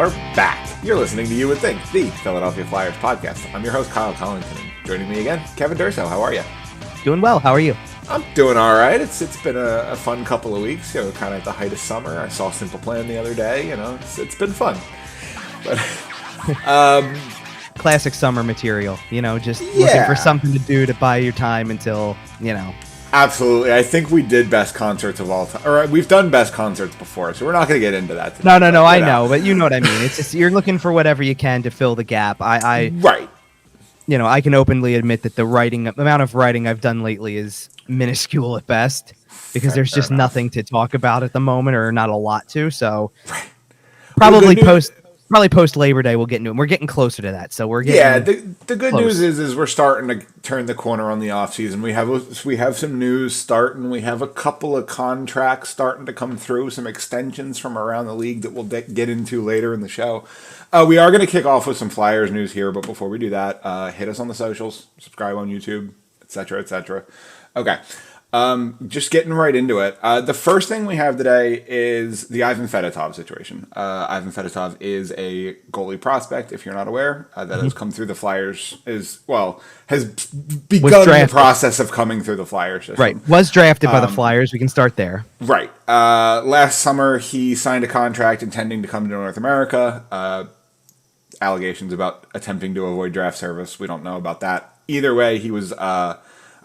are back. You're listening to You Would Think, the Philadelphia Flyers podcast. I'm your host, Kyle Collington. Joining me again, Kevin Durso. How are you? Doing well. How are you? I'm doing all right. It's been a fun couple of weeks, kind of at the height of summer. I saw Simple Plan the other day, it's been fun. But classic summer material, just looking for something to do to buy your time until, Absolutely. I think we did best concerts of all time. Or we've done best concerts before, so we're not going to get into that today. No, I know, but you know what I mean. It's just you're looking for whatever you can to fill the gap. Right. I can openly admit that the amount of writing I've done lately is minuscule at best because there's just nothing to talk about at the moment, or not a lot to. So probably post Labor Day we'll get into it. We're getting closer to that, so we're getting the good news is we're starting to turn the corner on the off season. We have some news starting. We have a couple of contracts starting to come through, some extensions from around the league that we'll get into later in the show. We are going to kick off with some Flyers news here, but before we do that, hit us on the socials, subscribe on YouTube, etc., etc. Okay. Just getting right into it. The first thing we have today is the Ivan Fedotov situation. Ivan Fedotov is a goalie prospect, if you're not aware, that has come through the Flyers, has begun the process of coming through the Flyers system. Right. Was drafted by the Flyers. We can start there. Right. Last summer, he signed a contract intending to come to North America. Allegations about attempting to avoid draft service. We don't know about that. Either way, he was...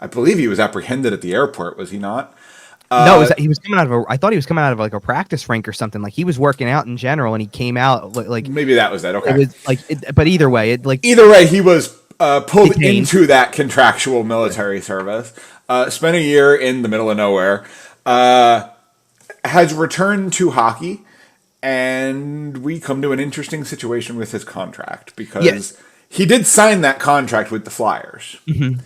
I believe he was apprehended at the airport, was he not? No, he was coming out of I thought he was coming out of like a practice rink or something. Like he was working out in general, and he came out like maybe that was it. Okay, it was but either way, he was pulled into that contractual military service. Spent a year in the middle of nowhere. Has returned to hockey, and we come to an interesting situation with his contract because he did sign that contract with the Flyers. Mm-hmm.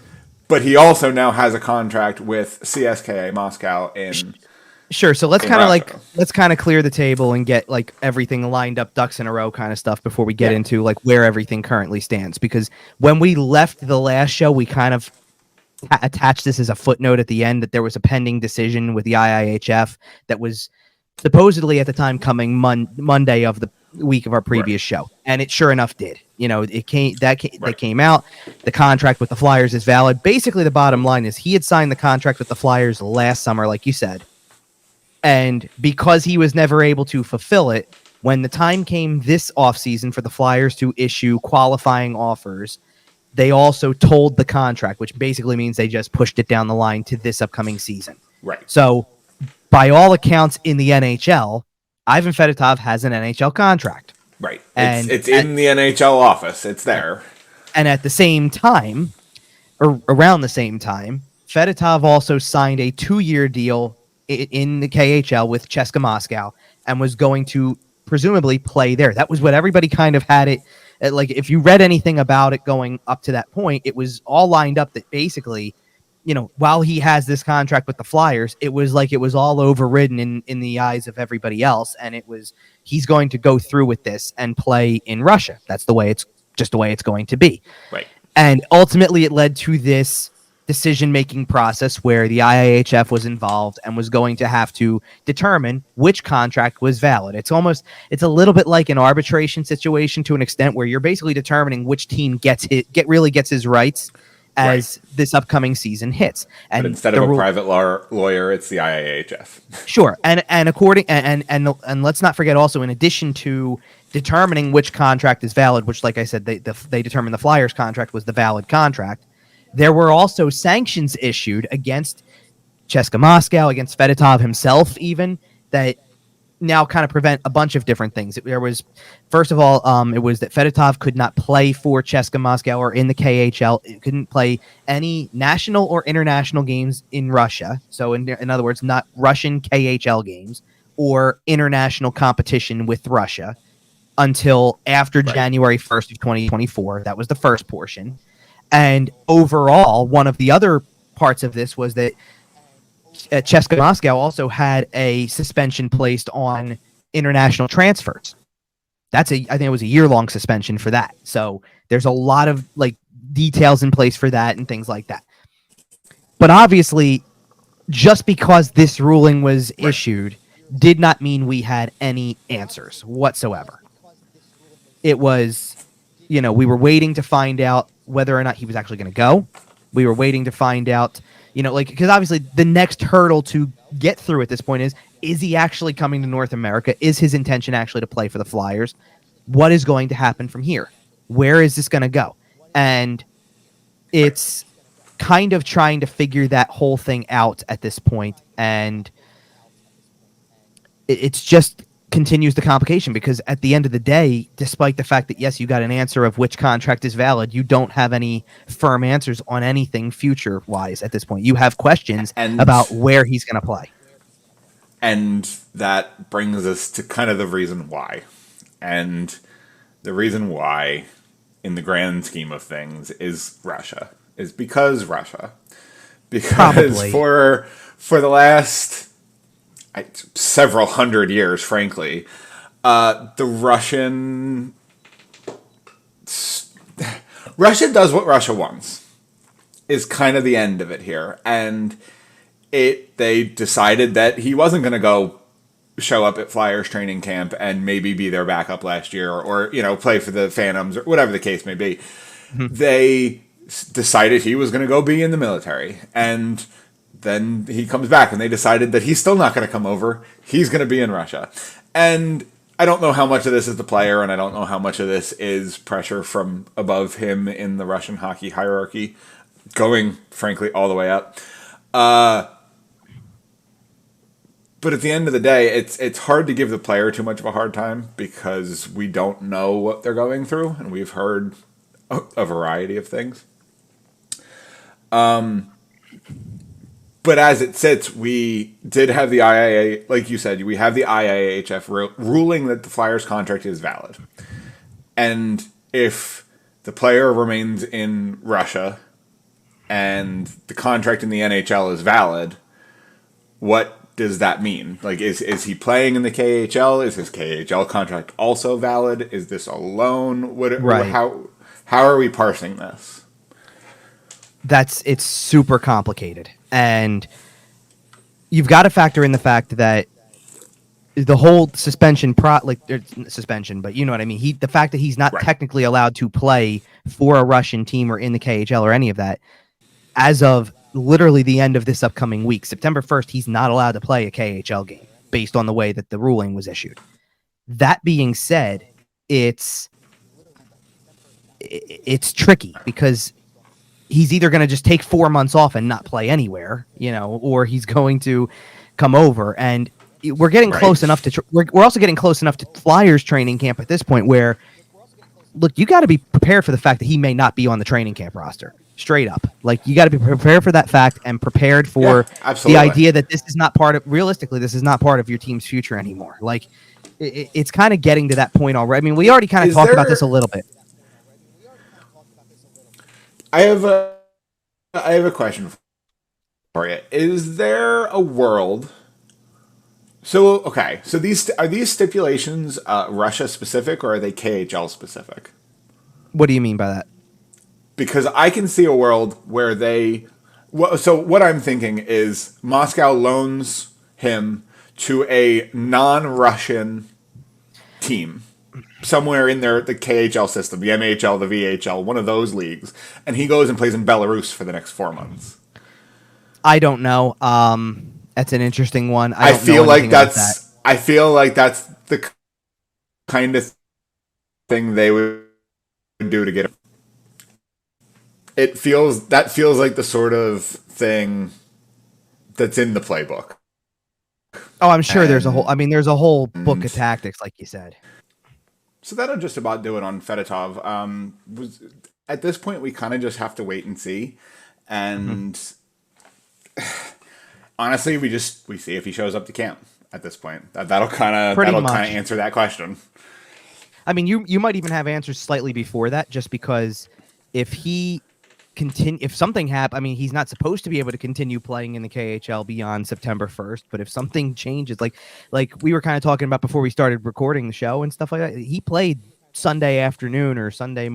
But he also now has a contract with CSKA Moscow in. Sure. So let's kind of clear the table and get like everything lined up, ducks in a row, kind of stuff before we get into like where everything currently stands. Because when we left the last show, we kind of attached this as a footnote at the end that there was a pending decision with the IIHF that was supposedly at the time coming Monday of the week of our previous show, and it sure enough did. It came out. The contract with the Flyers is valid. Basically, the bottom line is he had signed the contract with the Flyers last summer, like you said, and because he was never able to fulfill it, when the time came this offseason for the Flyers to issue qualifying offers, they also told the contract, which basically means they just pushed it down the line to this upcoming season. Right. So, by all accounts in the NHL, Ivan Fedotov has an NHL contract. Right. It's in the NHL office. It's there. And at the same time, or around the same time, Fedotov also signed a 2-year deal in the KHL with CSKA Moscow and was going to presumably play there. That was what everybody kind of had it. Like, if you read anything about it going up to that point, it was all lined up that basically, while he has this contract with the Flyers, it was like it was all overridden in the eyes of everybody else, and it was he's going to go through with this and play in Russia. That's the way it's going to be. Right. And ultimately, it led to this decision-making process where the IIHF was involved and was going to have to determine which contract was valid. It's a little bit like an arbitration situation to an extent where you're basically determining which team really gets his rights as this upcoming season hits. And but instead of a private lawyer, it's the IIHF. Sure. And let's not forget also, in addition to determining which contract is valid, which, like I said, they determined the Flyers contract was the valid contract, there were also sanctions issued against CSKA Moscow, against Fedotov himself even, that now kind of prevent a bunch of different things. There was, first of all, it was that Fedotov could not play for CSKA Moscow or in the KHL. It couldn't play any national or international games in Russia. So in other words, not Russian KHL games or international competition with Russia until after January 1st of 2024. That was the first portion. And overall, one of the other parts of this was that CSKA Moscow also had a suspension placed on international transfers. I think it was a year-long suspension for that. So there's a lot of details in place for that and things like that. But obviously, just because this ruling was issued did not mean we had any answers whatsoever. it was, we were waiting to find out whether or not he was actually going to go. We were waiting to find out, because obviously the next hurdle to get through at this point is he actually coming to North America? Is his intention actually to play for the Flyers? What is going to happen from here? Where is this going to go? And it's kind of trying to figure that whole thing out at this point. And it's just continues the complication, because at the end of the day, despite the fact that, yes, you got an answer of which contract is valid, you don't have any firm answers on anything future wise at this point. You have questions about where he's going to play. And that brings us to kind of the reason why. And the reason why, in the grand scheme of things, is Russia. Is because Russia. Because Probably. for the last several hundred years, frankly, Russia does what Russia wants, is kind of the end of it here. And they decided that he wasn't going to go show up at Flyers training camp and maybe be their backup last year, or play for the Phantoms, or whatever the case may be. Mm-hmm. They decided he was going to go be in the military, and then he comes back, and they decided that he's still not going to come over. He's going to be in Russia. And I don't know how much of this is the player, and I don't know how much of this is pressure from above him in the Russian hockey hierarchy, going, frankly, all the way up. But at the end of the day, it's hard to give the player too much of a hard time, because we don't know what they're going through, and we've heard a variety of things. But as it sits, we did have the IIHF, like you said, we have the IIHF ruling that the Flyers contract is valid. And if the player remains in Russia and the contract in the NHL is valid, what does that mean? Like, is he playing in the KHL? Is his KHL contract also valid? Is this a loan? Right. How are we parsing this? It's super complicated. And you've got to factor in the fact that the whole suspension, but you know what I mean? The fact that he's not technically allowed to play for a Russian team or in the KHL or any of that, as of literally the end of this upcoming week, September 1st, he's not allowed to play a KHL game based on the way that the ruling was issued. That being said, it's tricky, because he's either going to just take 4 months off and not play anywhere, or he's going to come over. And we're getting close enough to we're also getting close enough to Flyers training camp at this point where, look, you got to be prepared for the fact that he may not be on the training camp roster. Straight up. Like, you got to be prepared for that fact, and prepared for the idea that this is not realistically, this is not part of your team's future anymore. Like, it's kind of getting to that point already. I mean, we already kind of talked about this a little bit. I have a question for you. Is there a world? So these stipulations Russia specific, or are they KHL specific? What do you mean by that? Because I can see a world where so what I'm thinking is Moscow loans him to a non-Russian team somewhere in the KHL system, the MHL, the VHL, one of those leagues, and he goes and plays in Belarus for the next 4 months. I don't know. That's an interesting one. I feel like that's the kind of thing they would do to get him. That feels like the sort of thing that's in the playbook. Oh, I'm sure there's a whole book of tactics, like you said. So that'll just about do it on Fedotov. At this point, we kind of just have to wait and see. And honestly, we see if he shows up to camp at this point. That'll kind of answer that question. I mean, you might even have answers slightly before that, just because if something happens, I mean, he's not supposed to be able to continue playing in the KHL beyond September 1st. But if something changes, like we were kind of talking about before we started recording the show and stuff like that, he played Sunday afternoon or Sunday,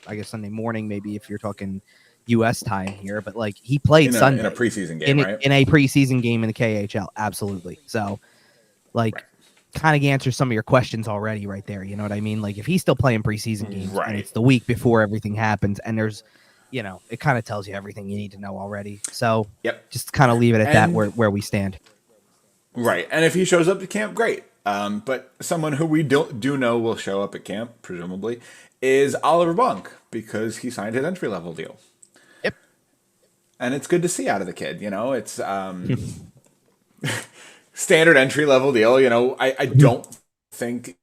I guess Sunday morning, maybe if you're talking U.S. time here. But like, he played Sunday in a preseason game, right? In a preseason game in the KHL, absolutely. So, like, kind of answers some of your questions already right there. You know what I mean? Like if he's still playing preseason games and it's the week before everything happens and there's, it kind of tells you everything you need to know already. So just kind of leave it at that where we stand. Right. And if he shows up to camp, great. But someone who we do know will show up at camp, presumably, is Oliver Bonk, because he signed his entry-level deal. Yep. And it's good to see out of the kid. It's standard entry-level deal. I don't think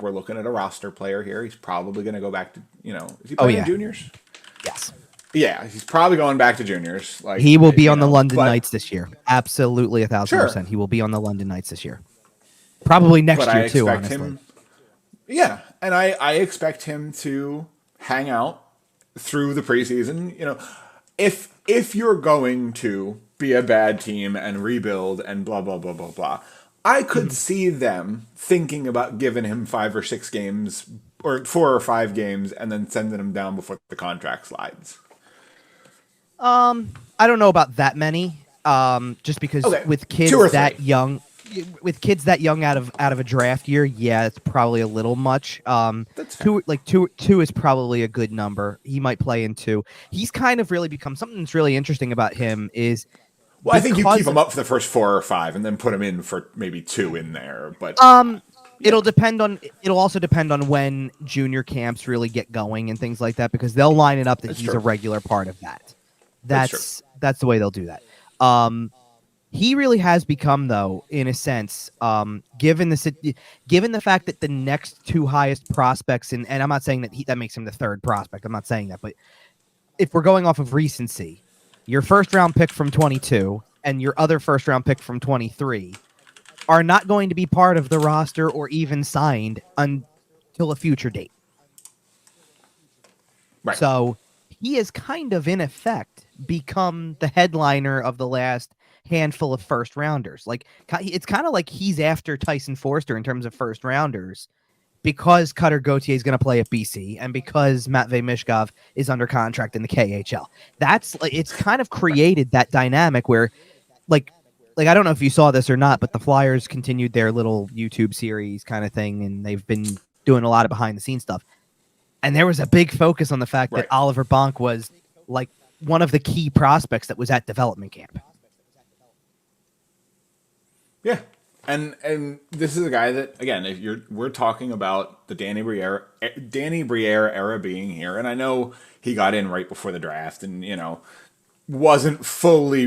we're looking at a roster player here. He's probably going to go back to, is he playing juniors? Yes. Yeah, he's probably going back to juniors. Like he will be on the London Knights this year. Absolutely 1,000%. He will be on the London Knights this year. Probably next year too, honestly. And I expect him to hang out through the preseason. If you're going to be a bad team and rebuild and blah blah blah blah blah, I could see them thinking about giving him 5 or 6 games or 4 or 5 games and then sending him down before the contract slides. I don't know about that many. Just because with kids that young, out of a draft year, it's probably a little much. That's fair. Two is probably a good number. He might play in 2. He's kind of really become something that's really interesting about him is. Well, I think you keep him up for the first 4 or 5 and then put him in for maybe 2 in there. But it'll also depend on when junior camps really get going and things like that, because they'll line it up that he's a regular part of that. That's the way they'll do that. He really has become, though, in a sense, given the fact that the next 2 highest prospects, and I'm not saying that makes him the 3rd prospect. I'm not saying that, but if we're going off of recency, your first round pick from 22 and your other first round pick from 23 are not going to be part of the roster or even signed until a future date. Right. So he has kind of, in effect, become the headliner of the last handful of first rounders. Like, it's kind of like he's after Tyson Forster in terms of first rounders, because Cutter Gauthier is going to play at BC and because Matvei Mishkov is under contract in the KHL. It's kind of created that dynamic where, like I don't know if you saw this or not, but the Flyers continued their little YouTube series kind of thing, and they've been doing a lot of behind the scenes stuff. And there was a big focus on the fact that Oliver Bonk was like one of the key prospects that was at development camp. Yeah. And this is a guy that, again, we're talking about the Danny Briere era being here, and I know he got in right before the draft and, wasn't fully,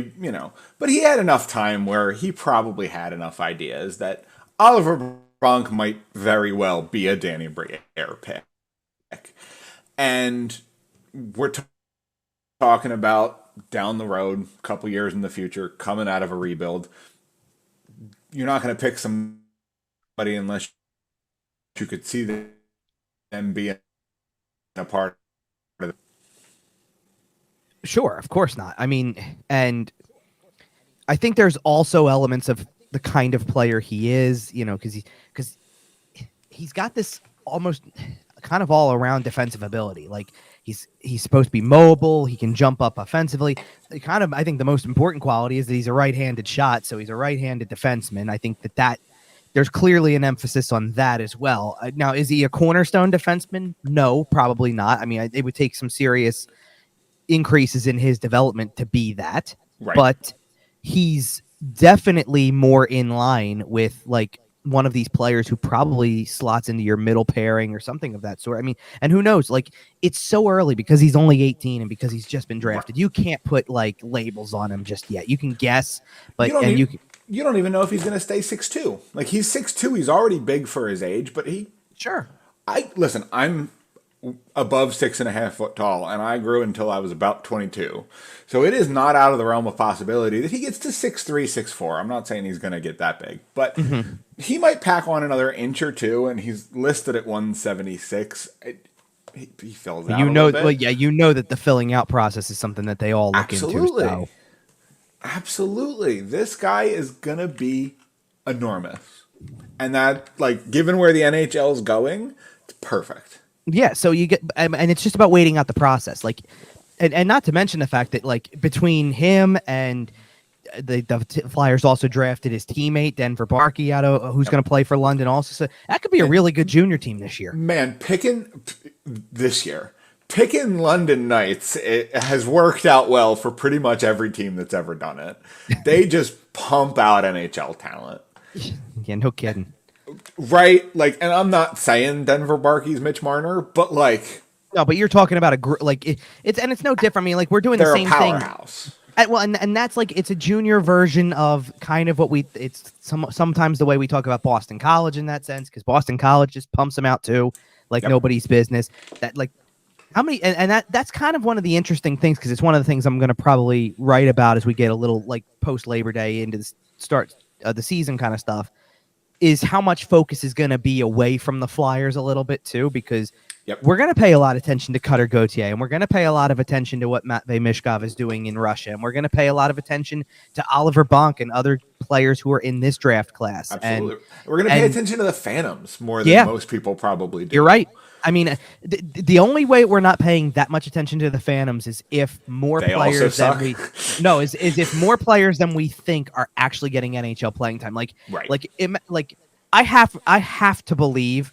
but he had enough time where he probably had enough ideas that Oliver Bonk might very well be a Danny Briere pick. And we're talking about down the road, a couple years in the future, coming out of a rebuild. You're not going to pick somebody unless you could see them being a part of it. Sure, of course not. I mean, and I think there's also elements of the kind of player he is, because he's got this almost kind of all around defensive ability. Like he's supposed to be mobile. He can jump up offensively. I think the most important quality is that he's a right-handed shot. So he's a right-handed defenseman. I think that there's clearly an emphasis on that as well. Now, is he a cornerstone defenseman? No, probably not. I mean, it would take some serious increases in his development to be that, but he's definitely more in line with like one of these players who probably slots into your middle pairing or something of that sort. I mean, and who knows, like it's so early because he's only 18 and because he's just been drafted. You can't put like labels on him just yet. You can guess, but you don't even know if he's going to stay 6'2". Like he's 6'2". He's already big for his age, but I'm above 6.5 foot tall, and I grew until I was about 22. So it is not out of the realm of possibility that he gets to 6'3", 6'4". I'm not saying he's going to get that big, but he might pack on another inch or 2, and he's listed at 176. He fills out a little bit. Well, yeah, that the filling out process is something that they all look into. So. Absolutely. This guy is going to be enormous. And that, like, given where the NHL is going, it's perfect. Yeah, so you get, and it's just about waiting out the process, like, and not to mention the fact that like between him and the Flyers also drafted his teammate Denver Barkey out of who's going to play for London also. So that could be a really good junior team this year. Man, picking London Knights, it has worked out well for pretty much every team that's ever done it. They just pump out NHL talent. Yeah, no kidding. Right? Like, and I'm not saying Denver Barkey's Mitch Marner, but like, no, but you're talking about it's no different. I mean, like we're doing the same powerhouse. thing. Well, and that's like it's a junior version of kind of what it's sometimes the way we talk about Boston College in that sense, because Boston College just pumps them out too, like nobody's business. That like how many and that's kind of one of the interesting things, because it's one of the things I'm going to probably write about as we get a little like post Labor Day into the start of the season kind of stuff. Is how much focus is going to be away from the Flyers a little bit too, because we're going to pay a lot of attention to Cutter Gauthier, and we're going to pay a lot of attention to what Matvei Mishkov is doing in Russia, and we're going to pay a lot of attention to Oliver Bonk and other players who are in this draft class. Absolutely. And we're going to pay attention to the Phantoms more than most people probably do. You're right. I mean, the only way we're not paying that much attention to the Phantoms is if more players than we is if more players than we think are actually getting NHL playing time. I have to believe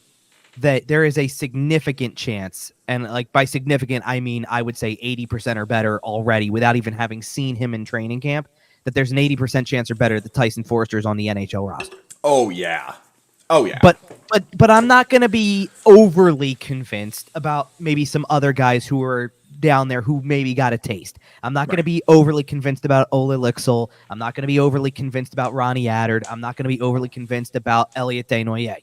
that there is a significant chance, and like by significant I mean I would say 80% or better already, without even having seen him in training camp, that there's an 80% chance or better that Tyson Foerster is on the NHL roster. Oh yeah. But I'm not going to be overly convinced about maybe some other guys who are down there who maybe got a taste. I'm not going to be overly convinced about Ole Lixel. I'm not going to be overly convinced about Ronnie Attard. I'm not going to be overly convinced about Elliot Desnoyers.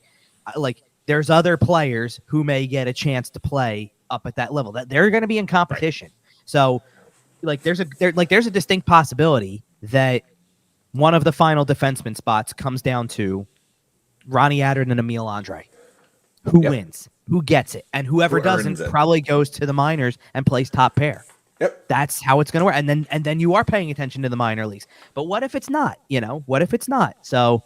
Like, there's other players who may get a chance to play up at that level. That they're going to be in competition. So, like, there's a distinct possibility that one of the final defenseman spots comes down to Ronnie Attard and Emil Andre. Who wins? Who gets it? And whoever doesn't probably goes to the minors and plays top pair. Yep. That's how it's going to work. And then you are paying attention to the minor leagues. But what if it's not? What if it's not? So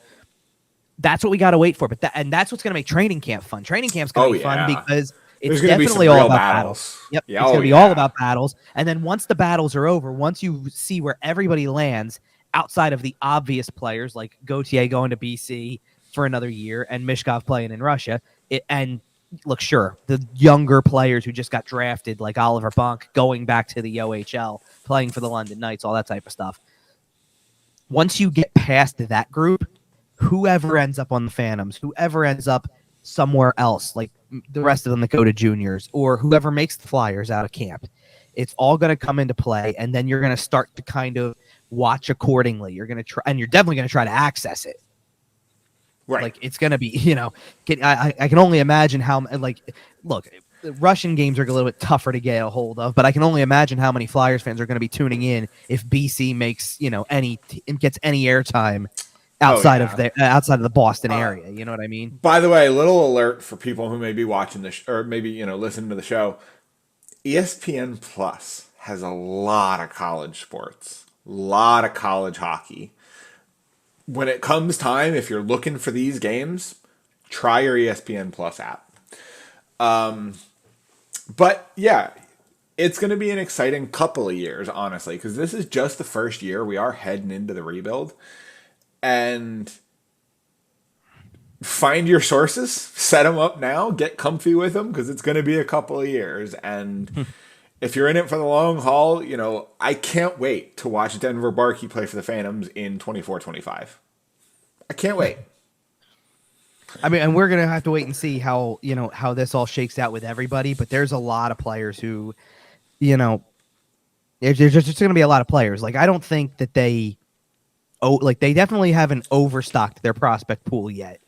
that's what we got to wait for. But that's what's going to make training camp fun. Training camp's going to be fun because it's definitely all about battles. Yep. Yeah, it's going to be all about battles. And then once the battles are over, once you see where everybody lands outside of the obvious players like Gauthier going to BC for another year and Mishkov playing in Russia, and look, sure, the younger players who just got drafted like Oliver Bonk going back to the OHL, playing for the London Knights, all that type of stuff. Once you get past that group, whoever ends up on the Phantoms, whoever ends up somewhere else, like the rest of them that go to juniors, or whoever makes the Flyers out of camp, it's all going to come into play, and then you're going to start to kind of watch accordingly. You're going to try, and you're definitely going to try to access it. Right. Like, it's going to be, I can only imagine how, look, Russian games are a little bit tougher to get a hold of, but I can only imagine how many Flyers fans are going to be tuning in if BC makes, gets any airtime outside of the Boston area. You know what I mean? By the way, a little alert for people who may be watching this or maybe, listening to the show. ESPN Plus has a lot of college sports, a lot of college hockey. When it comes time, if you're looking for these games, try your ESPN Plus app. But yeah, it's going to be an exciting couple of years, honestly, because this is just the first year. We are heading into the rebuild. And find your sources, set them up now, get comfy with them, because it's going to be a couple of years. And if you're in it for the long haul, I can't wait to watch Denver Barkey play for the Phantoms in 24-25. I can't wait. I mean, and we're going to have to wait and see how this all shakes out with everybody. But there's a lot of players who, there's just going to be a lot of players. Like, I don't think that they definitely haven't overstocked their prospect pool yet.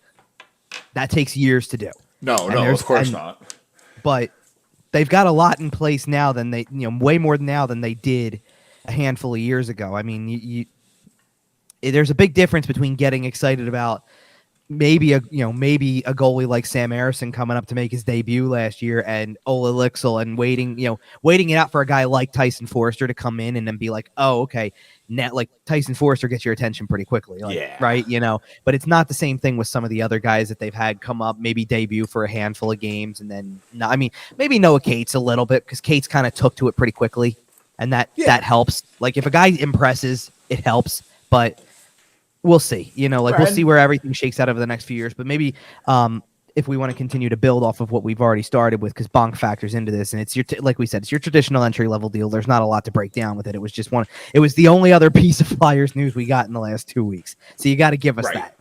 That takes years to do. No, of course not. But they've got a lot in place now than they, way more now than they did a handful of years ago. I mean, there's a big difference between getting excited about maybe a goalie like Sam Harrison coming up to make his debut last year, and Ole Lixel, and waiting it out for a guy like Tyson Foerster to come in and then be like, oh, okay, now like Tyson Foerster gets your attention pretty quickly, right? But it's not the same thing with some of the other guys that they've had come up, maybe debut for a handful of games, and then maybe Noah Cates a little bit, because Cates kind of took to it pretty quickly, and that helps. Like, if a guy impresses, it helps. but we'll see. We'll Right. see where everything shakes out over the next few years. But maybe if we want to continue to build off of what we've already started with, because Bonk factors into this, and it's like we said, it's your traditional entry level deal. There's not a lot to break down with it. It was just it was the only other piece of Flyers news we got in the last 2 weeks. So you got to give us that,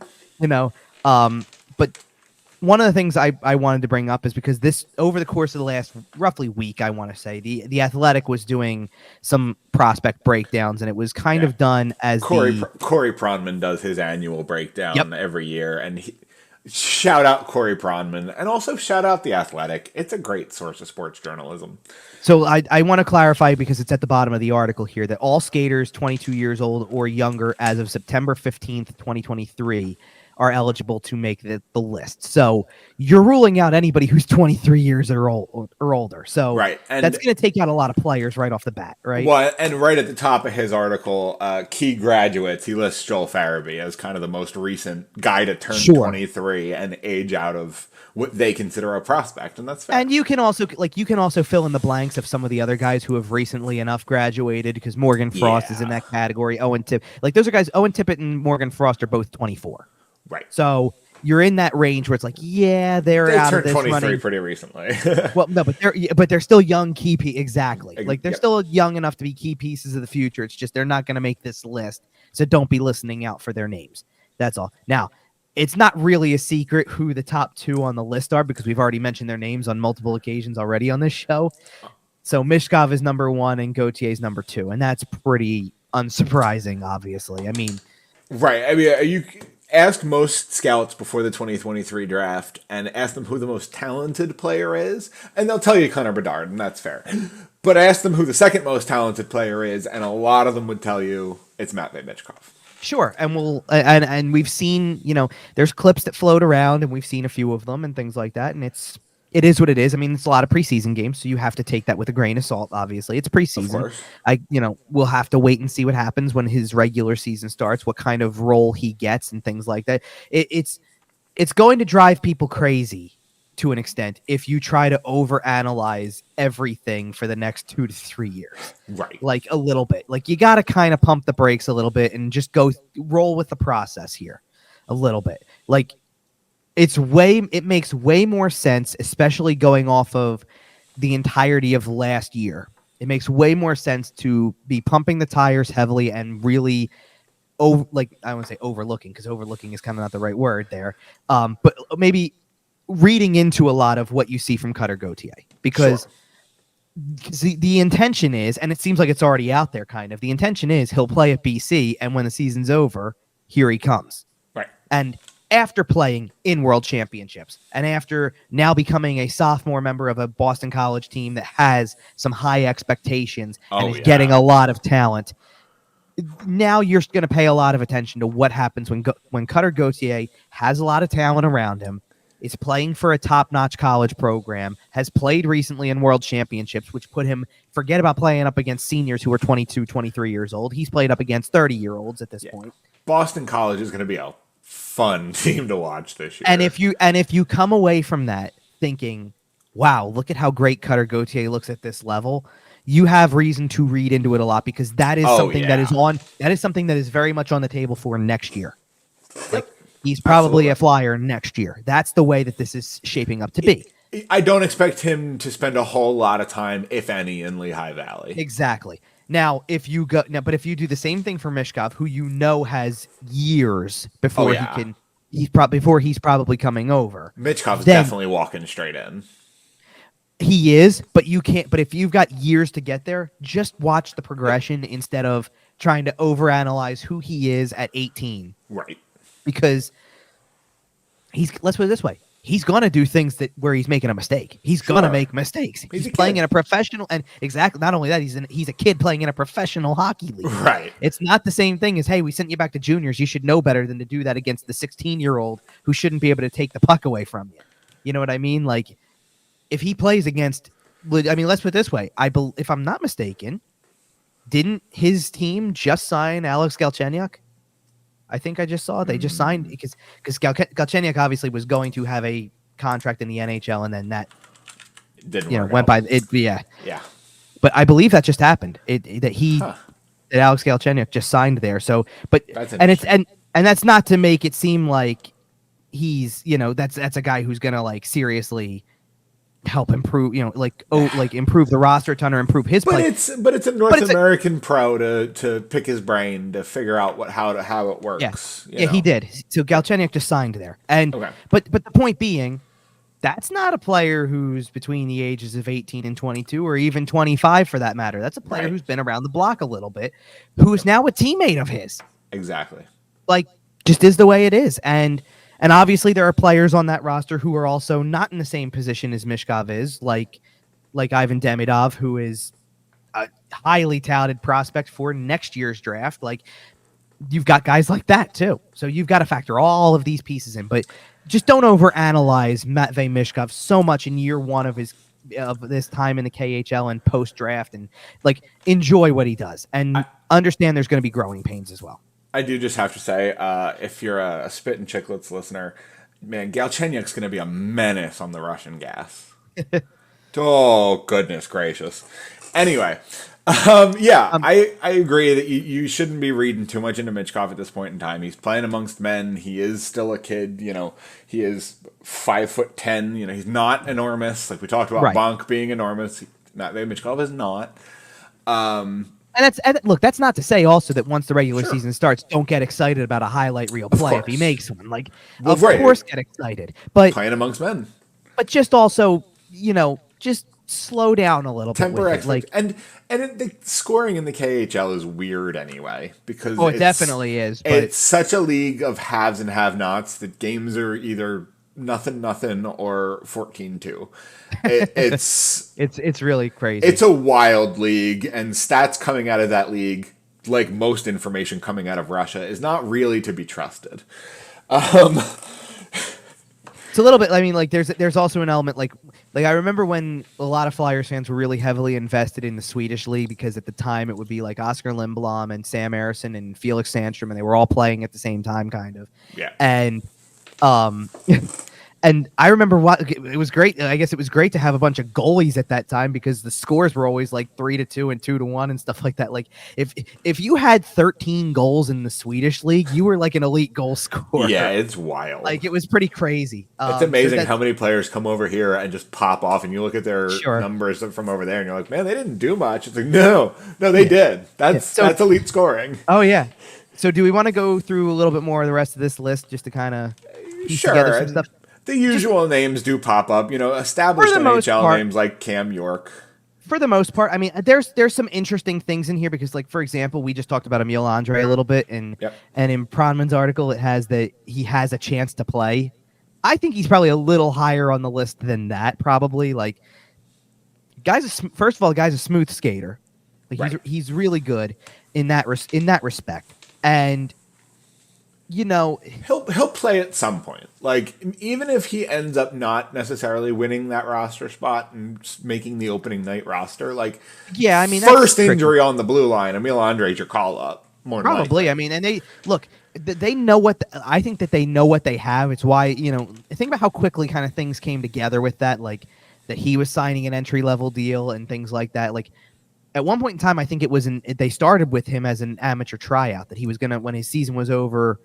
but one of the things I wanted to bring up is because this, over the course of the last roughly week, I want to say, the Athletic was doing some prospect breakdowns, and it was kind of done as Corey Pronman does his annual breakdown every year, and shout out Corey Pronman, and also shout out the Athletic. It's a great source of sports journalism. So I want to clarify, because it's at the bottom of the article here, that all skaters 22 years old or younger as of September 15th, 2023 are eligible to make the list. So you're ruling out anybody who's 23 years or older. So and that's going to take out a lot of players right off the bat, right? Well, and right at the top of his article, key graduates, he lists Joel Farabee as kind of the most recent guy to turn 23 and age out of what they consider a prospect, and that's fair. And you can also fill in the blanks of some of the other guys who have recently enough graduated, because Morgan Frost is in that category. Owen those are guys. Owen Tippett and Morgan Frost are both 24. Right. So you're in that range where it's like, they're out of this 23 running pretty recently. Well, no, but they're still young key pieces. Exactly. Like they're still young enough to be key pieces of the future. It's just they're not going to make this list. So don't be listening out for their names. That's all. Now, it's not really a secret who the top 2 on the list are, because we've already mentioned their names on multiple occasions already on this show. So Mishkov is number 1 and Gauthier is number 2. And that's pretty unsurprising, obviously. I mean, right. I mean, you ask most scouts before the 2023 draft and ask them who the most talented player is, and they'll tell you Connor Bedard, and that's fair. But ask them who the second most talented player is, and a lot of them would tell you it's Matvei Michkov. Sure, and we've seen, there's clips that float around, and we've seen a few of them and things like that, and it is what it is. I mean, it's a lot of preseason games, so you have to take that with a grain of salt. Obviously, it's preseason. Of course. We'll have to wait and see what happens when his regular season starts, what kind of role he gets, and things like that. It's going to drive people crazy to an extent if you try to overanalyze everything for the next 2 to 3 years. Right. Like a little bit. Like you got to kind of pump the brakes a little bit and just roll with the process here a little bit. Like it makes way more sense, especially going off of the entirety of last year. It makes way more sense to be pumping the tires heavily and really I wouldn't say overlooking, because overlooking is kind of not the right word there. But maybe reading into a lot of what you see from Cutter Gauthier, because the intention is, and it seems like it's already out there kind of, the intention is he'll play at BC, and when the season's over, here he comes. Right. And after playing in World Championships and after now becoming a sophomore member of a Boston College team that has some high expectations and is getting a lot of talent, now you're going to pay a lot of attention to what happens when Cutter Gauthier has a lot of talent around him, is playing for a top-notch college program, has played recently in World Championships, which put him, forget about playing up against seniors who are 22, 23 years old. He's played up against 30-year-olds at this point. Boston College is going to be a fun team to watch this year. And if you come away from that thinking, wow, look at how great Cutter Gauthier looks at this level, you have reason to read into it a lot, because that is something that is something that is very much on the table for next year. Like, he's probably a Flyer next year. That's the way that this is shaping up to be. I don't expect him to spend a whole lot of time, if any, in Lehigh Valley. Exactly. Now, if you do the same thing for Mishkov, who has years before he's probably coming over. Michkov's definitely walking straight in. He is, but you can't. But if you've got years to get there, just watch the progression instead of trying to overanalyze who he is at 18. Right. Because let's put it this way. He's going to do things where he's making a mistake. He's going to make mistakes. He's playing in a professional, and exactly, not only that, he's a kid playing in a professional hockey league. Right. It's not the same thing as, hey, we sent you back to juniors. You should know better than to do that against the 16-year-old who shouldn't be able to take the puck away from you. You know what I mean? Like, if he plays against, let's put it this way. If I'm not mistaken, didn't his team just sign Alex Galchenyuk? I think I just saw they just signed because Galchenyuk obviously was going to have a contract in the NHL, and then that didn't went by it. Yeah. Yeah. But I believe that just happened. that Alex Galchenyuk just signed there. So, but That's and it's and that's not to make it seem like he's, that's a guy who's gonna like seriously help improve, improve the roster a ton or improve his play. But it's a North American pro to pick his brain to figure out how it works. Yeah, he did. So Galchenyuk just signed there, and but the point being, that's not a player who's between the ages of 18 and 22, or even 25 for that matter. That's a player who's been around the block a little bit, who is now a teammate of his. Exactly. Like, just is the way it is, and obviously there are players on that roster who are also not in the same position as Mishkov is, like Ivan Demidov, who is a highly touted prospect for next year's draft. Like, you've got guys like that too. So you've got to factor all of these pieces in, but just don't overanalyze Matvei Mishkov so much in year one of this time in the KHL and post draft, and like enjoy what he does and understand there's going to be growing pains as well. I do just have to say, if you're a Spit and Chicklets listener, man, Galchenyuk's going to be a menace on the Russian gas. Oh, goodness gracious. Anyway, I agree that you shouldn't be reading too much into Michkov at this point in time. He's playing amongst men. He is still a kid. He is 5'10". He's not enormous. Like we talked about Bonk being enormous. Michkov is not. And that's not to say also that once the regular season starts, don't get excited about a highlight reel play if he makes one. Like, of course, get excited. But playing amongst men. But just also, just slow down a little bit. With it. Like, and the scoring in the KHL is weird anyway, because it definitely is. But it's such a league of haves and have-nots that games are either nothing or 14-2. It's really crazy. It's a wild league, and stats coming out of that league, like most information coming out of Russia, is not really to be trusted. It's a little bit. I mean, like there's also an element like I remember when a lot of Flyers fans were really heavily invested in the Swedish league, because at the time it would be like Oscar Lindblom and Sam Ersson and Felix Sandstrom, and they were all playing at the same time, kind of. Yeah. And and I remember it was great. I guess it was great to have a bunch of goalies at that time, because the scores were always like 3-2 and 2-1 and stuff like that. Like if you had 13 goals in the Swedish league, you were like an elite goal scorer. Yeah, it's wild. Like, it was pretty crazy. It's amazing how many players come over here and just pop off, and you look at their numbers from over there and you're like, man, they didn't do much. It's like, no, they did. That's elite scoring. Oh yeah. So do we want to go through a little bit more of the rest of this list just to kind of piece together some stuff? The usual names do pop up, established NHL names like Cam York. For the most part, I mean, there's some interesting things in here, because, like, for example, we just talked about Emil Andre a little bit, and in Pronman's article, it has that he has a chance to play. I think he's probably a little higher on the list than that, probably. Like, first of all, the guy's a smooth skater. Like, he's really good in that respect, and he'll play at some point. Like, even if he ends up not necessarily winning that roster spot and making the opening night roster, like, I mean, first injury on the blue line, Emil Andre's your call up. More probably. I mean, and they know what I think that they know what they have. It's why think about how quickly kind of things came together with that, like that he was signing an entry level deal and things like that. Like, at one point in time, I think they started with him as an amateur tryout, that he was gonna, when his season was over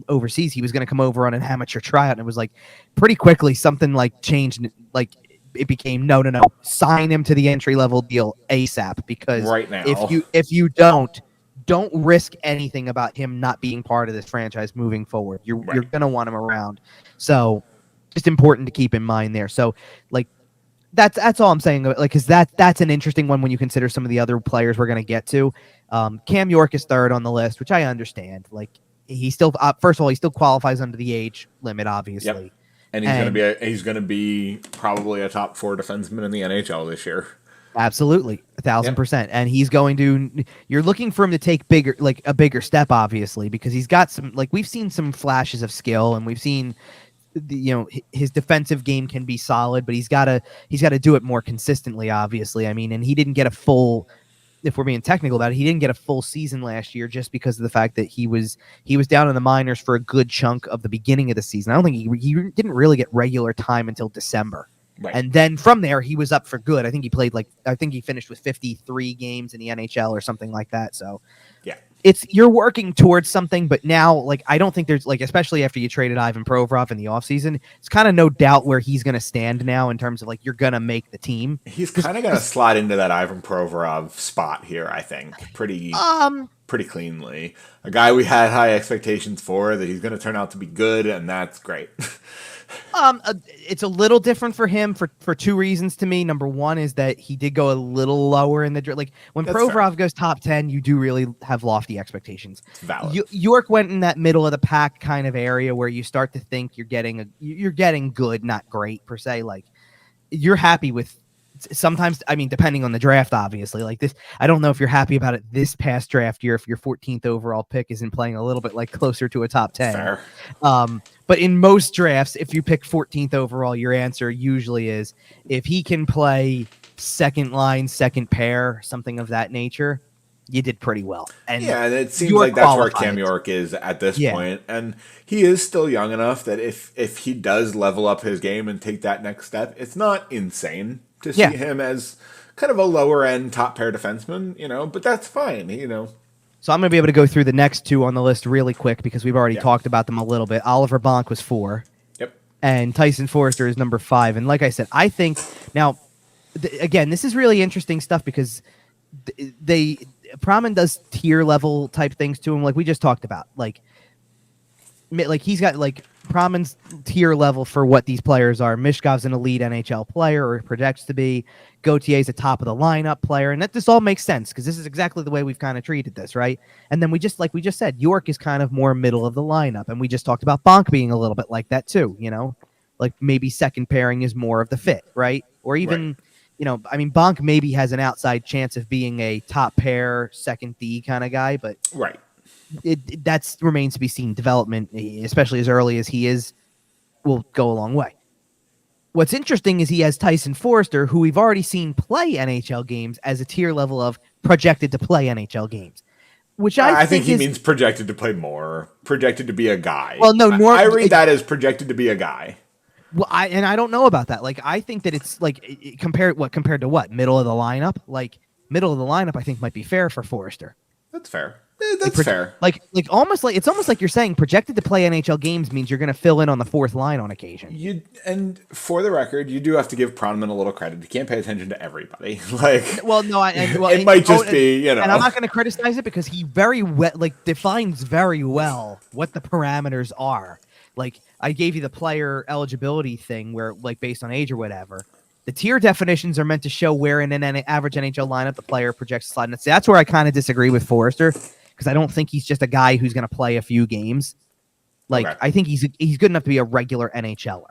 overseas, he was going to come over on an amateur tryout, and it was like pretty quickly something like changed. Like, it became no, sign him to the entry level deal ASAP, because right now, if you don't risk anything about him not being part of this franchise moving forward. You're going to want him around, so just important to keep in mind there. So, like, that's all I'm saying. Like, because that's an interesting one when you consider some of the other players we're going to get to. Cam York is third on the list, which I understand. Like, he still, first of all, he still qualifies under the age limit, obviously. Yep. And he's going to be probably a top 4 defenseman in the NHL this year. Absolutely, 1,000%. And he's going to. You're looking for him to take a bigger step, obviously, because he's got some. Like, we've seen some flashes of skill, and we've seen, his defensive game can be solid, but he's got to do it more consistently, obviously. I mean, and he didn't get a full. If we're being technical about it, he didn't get a full season last year just because of the fact that he was down in the minors for a good chunk of the beginning of the season. I don't think he didn't really get regular time until December. Right. And then from there, he was up for good. I think he finished with 53 games in the NHL or something like that. So yeah, you're working towards something, but now, like, I don't think there's, like, especially after you traded Ivan Provorov in the offseason, it's kind of no doubt where he's going to stand now in terms of, like, you're going to make the team. He's kind of going to slide into that Ivan Provorov spot here, I think, pretty cleanly. A guy we had high expectations for, that he's going to turn out to be good, and that's great. It's a little different for him for two reasons to me. Number one is that he did go a little lower in the draft. Like, when Provorov goes top 10, you do really have lofty expectations. It's valid. York went in that middle of the pack kind of area where you start to think you're getting good, not great per se. Like, you're happy with. Sometimes, I mean, depending on the draft, obviously, like this, I don't know if you're happy about it this past draft year, if your 14th overall pick isn't playing a little bit like closer to a top 10. Fair. But in most drafts, if you pick 14th overall, your answer usually is if he can play second line, second pair, something of that nature, you did pretty well. And it seems like that's where Cam York is at this point. And he is still young enough that if he does level up his game and take that next step, it's not insane to see him as kind of a lower end top pair defenseman, but that's fine, So I'm going to be able to go through the next two on the list really quick because we've already talked about them a little bit. Oliver Bonk was 4. Yep. And Tyson Forster is number 5. And like I said, I think now, again, this is really interesting stuff because Praman does tier level type things to him, like we just talked about. Like he's got like Praman's tier level for what these players are. Mishkov's an elite NHL player, or projects to be. Gautier's a top of the lineup player, and this all makes sense because this is exactly the way we've kind of treated this, right? And then we just said, York is kind of more middle of the lineup, and we just talked about Bonk being a little bit like that too. Like maybe second pairing is more of the fit, right? Or even. Right. I mean, Bonk maybe has an outside chance of being a top pair, second D kind of guy, but right. That remains to be seen. Development, especially as early as he is, will go a long way. What's interesting is he has Tyson Forster, who we've already seen play NHL games as a tier level of projected to play NHL games, which I think he means projected to play more, projected to be a guy. Well, no, I read that as projected to be a guy. Well, I don't know about that. Like, I think that it's like compared to what, middle of the lineup? Like, middle of the lineup, I think might be fair for Forster. That's fair. That's fair. It's almost like you're saying projected to play NHL games means you're going to fill in on the fourth line on occasion. And for the record, you do have to give Proman a little credit. You can't pay attention to everybody. It might just be, And I'm not going to criticize it because he defines very well what the parameters are. Like, I gave you the player eligibility thing where, like, based on age or whatever. The tier definitions are meant to show where in an average NHL lineup the player projects to slide. And that's where I kind of disagree with Forrester, because I don't think he's just a guy who's going to play a few games. Like, okay. I think he's good enough to be a regular NHLer.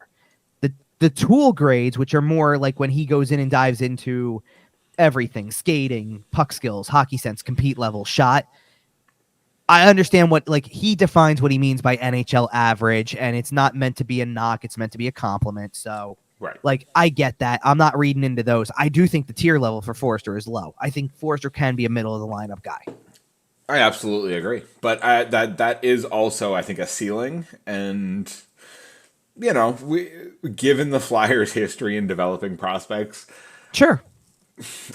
The tool grades, which are more like when he goes in and dives into everything, skating, puck skills, hockey sense, compete level, shot, I understand he defines what he means by NHL average, and it's not meant to be a knock. It's meant to be a compliment. So, right. I get that. I'm not reading into those. I do think the tier level for Forrester is low. I think Forrester can be a middle of the lineup guy. I absolutely agree. But that is also, I think, a ceiling. And, given the Flyers' history in developing prospects, sure,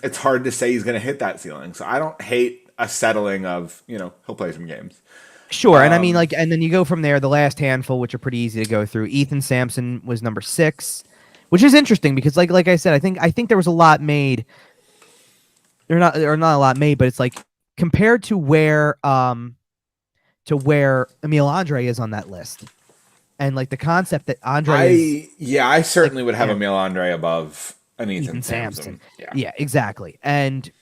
it's hard to say he's going to hit that ceiling. So I don't hate a settling of, he'll play some games. Sure. And I mean, and then you go from there, the last handful, which are pretty easy to go through. Ethan Sampson was number 6, which is interesting because like I said, I think there was a lot made. Or not a lot made, but it's like compared to where Emil Andre is on that list. And like the concept that Andre I certainly would have Emil Andre above an Ethan Sampson. Yeah, exactly. And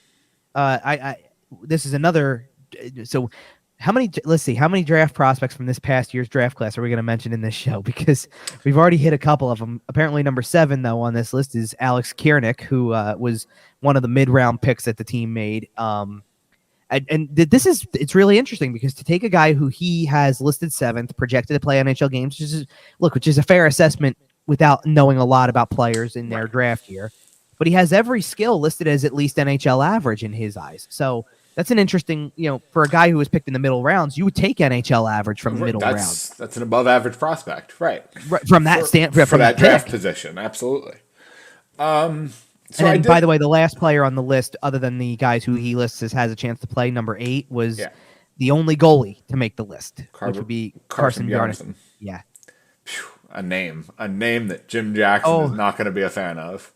this is another. So how many draft prospects from this past year's draft class are we going to mention in this show? Because we've already hit a couple of them. Apparently number 7, though, on this list is Alex Kiernick, who was one of the mid-round picks that the team made. It's really interesting because to take a guy who he has listed 7th, projected to play NHL games, which is a fair assessment without knowing a lot about players in their draft year, but he has every skill listed as at least NHL average in his eyes. So that's an interesting, for a guy who was picked in the middle rounds, you would take NHL average from the middle rounds. That's an above average prospect, right? From that for that draft position, absolutely. So and by the way, the last player on the list, other than the guys who he lists as has a chance to play, number 8 was the only goalie to make the list, which would be Carson Bjarnason. Yeah. Phew, a name that Jim Jackson is not going to be a fan of.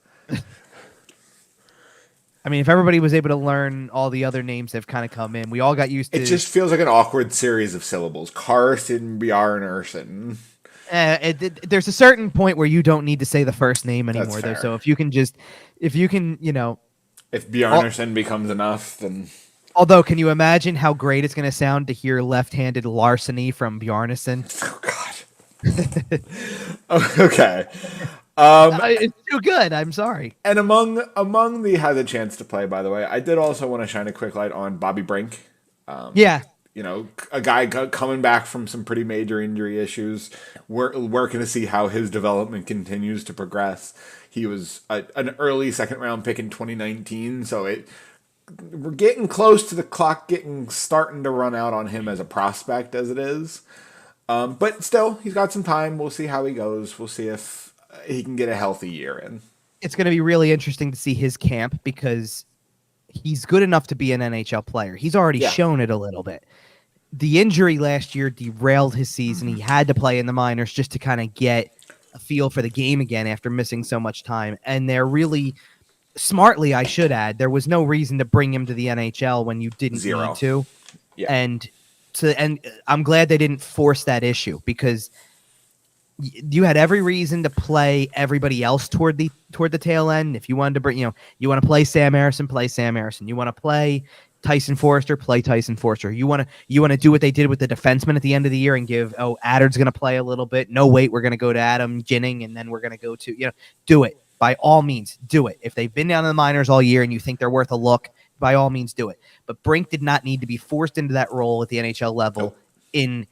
I mean, if everybody was able to learn all the other names that have kind of come in, we all got used to. It just feels like an awkward series of syllables. Carson Bjarnason. There's a certain point where you don't need to say the first name anymore, though. So if you can, if Bjarnason becomes enough, then. Although, can you imagine how great it's going to sound to hear left-handed larceny from Bjarnason? Oh God. Okay. It's too good. I'm sorry. And among the had a chance to play, by the way, I did also want to shine a quick light on Bobby Brink. A guy coming back from some pretty major injury issues. We're working to see how his development continues to progress. He was an early second-round pick in 2019, so we're getting close to the clock starting to run out on him as a prospect as it is. But still, he's got some time. We'll see how he goes. We'll see if he can get a healthy year in. It's going to be really interesting to see his camp because he's good enough to be an NHL player. He's already shown it a little bit. The injury last year derailed his season. He had to play in the minors just to kind of get a feel for the game again after missing so much time. And they're really smartly, I should add, there was no reason to bring him to the NHL when you didn't need to. Yeah. And I'm glad they didn't force that issue because you had every reason to play everybody else toward the tail end. If you wanted to bring, you want to play Sam Harrison, play Sam Harrison. You want to play Tyson Forster, play Tyson Forster. You want to do what they did with the defenseman at the end of the year and give, Addard's going to play a little bit. No, wait, we're going to go to Adam Ginning and then we're going to go to, do it. By all means, do it. If they've been down in the minors all year and you think they're worth a look, by all means, do it. But Brink did not need to be forced into that role at the NHL level in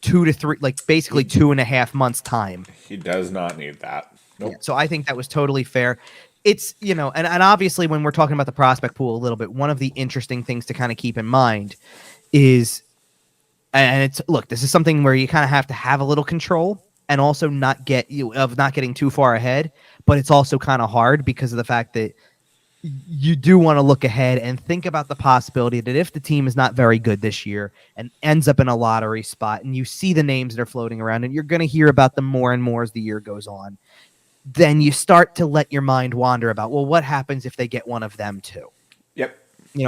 2 to 3, basically 2.5 months time. He does not need that. Nope. Yeah, so I think that was totally fair. It's, and obviously when we're talking about the prospect pool a little bit, one of the interesting things to kind of keep in mind is, this is something where you kind of have to have a little control and also not getting too far ahead, but it's also kind of hard because of the fact that you do want to look ahead and think about the possibility that if the team is not very good this year and ends up in a lottery spot and you see the names that are floating around and you're going to hear about them more and more as the year goes on, then you start to let your mind wander about, well, what happens if they get one of them too? Yep.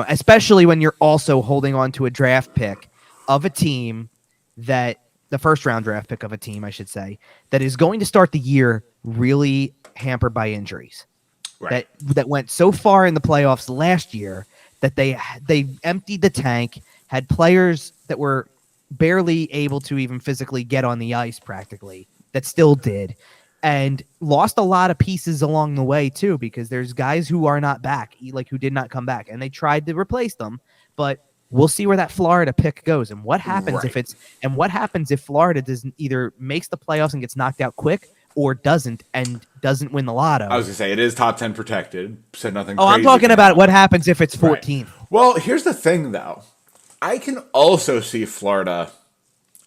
Especially when you're also holding on to a draft pick of a team the first round draft pick of a team, I should say, that is going to start the year really hampered by injuries. Right. That went so far in the playoffs last year that they emptied the tank, had players that were barely able to even physically get on the ice practically, that still did, and lost a lot of pieces along the way too, because there's guys who are not back, who did not come back, and they tried to replace them, but we'll see where that Florida pick goes and what happens if Florida doesn't either makes the playoffs and gets knocked out quick or doesn't win the lotto. I was gonna say it is top 10 protected, so nothing. Oh, I'm talking about what happens if it's 14th. Right. Well, here's the thing, though. I can also see Florida.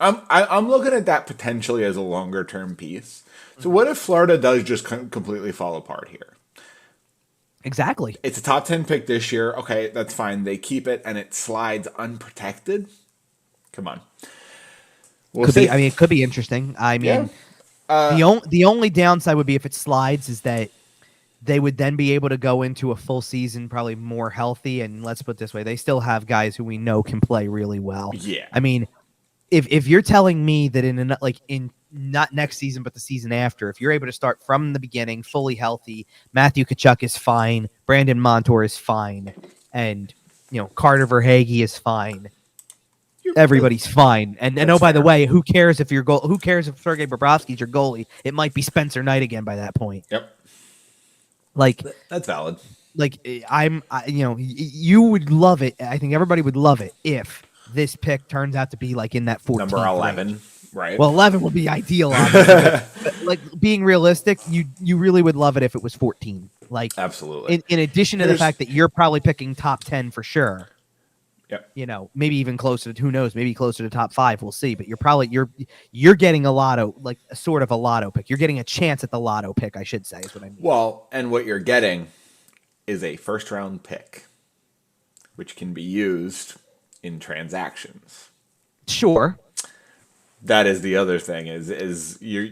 I'm looking at that potentially as a longer term piece. So what if Florida does just completely fall apart here? Exactly. It's a top 10 pick this year. Okay, that's fine. They keep it and it slides unprotected. Come on. It could be interesting. I mean. Yeah. The only downside would be if it slides is that they would then be able to go into a full season probably more healthy. And let's put it this way, they still have guys who we know can play really well. Yeah. I mean, if you're telling me that in not next season but the season after, if you're able to start from the beginning fully healthy, Matthew Tkachuk is fine, Brandon Montour is fine, and Carter Verhaeghe is fine. Everybody's fine, and by the way, who cares if who cares if Sergei Bobrovsky's your goalie? It might be Spencer Knight again by that point. Yep, that's valid. You would love it. I think everybody would love it if this pick turns out to be in that 14th number 11, range. Right? Well, 11 would be ideal, obviously. But being realistic, you really would love it if it was 14. Absolutely. In addition to the fact that you're probably picking top 10 for sure. Yep. Maybe even closer to, who knows, maybe closer to top 5. We'll see. But you're getting a lotto, like sort of a lotto pick. You're getting a chance at the lotto pick, I should say, is what I mean. Well, and what you're getting is a first round pick, which can be used in transactions. Sure. That is the other thing is you're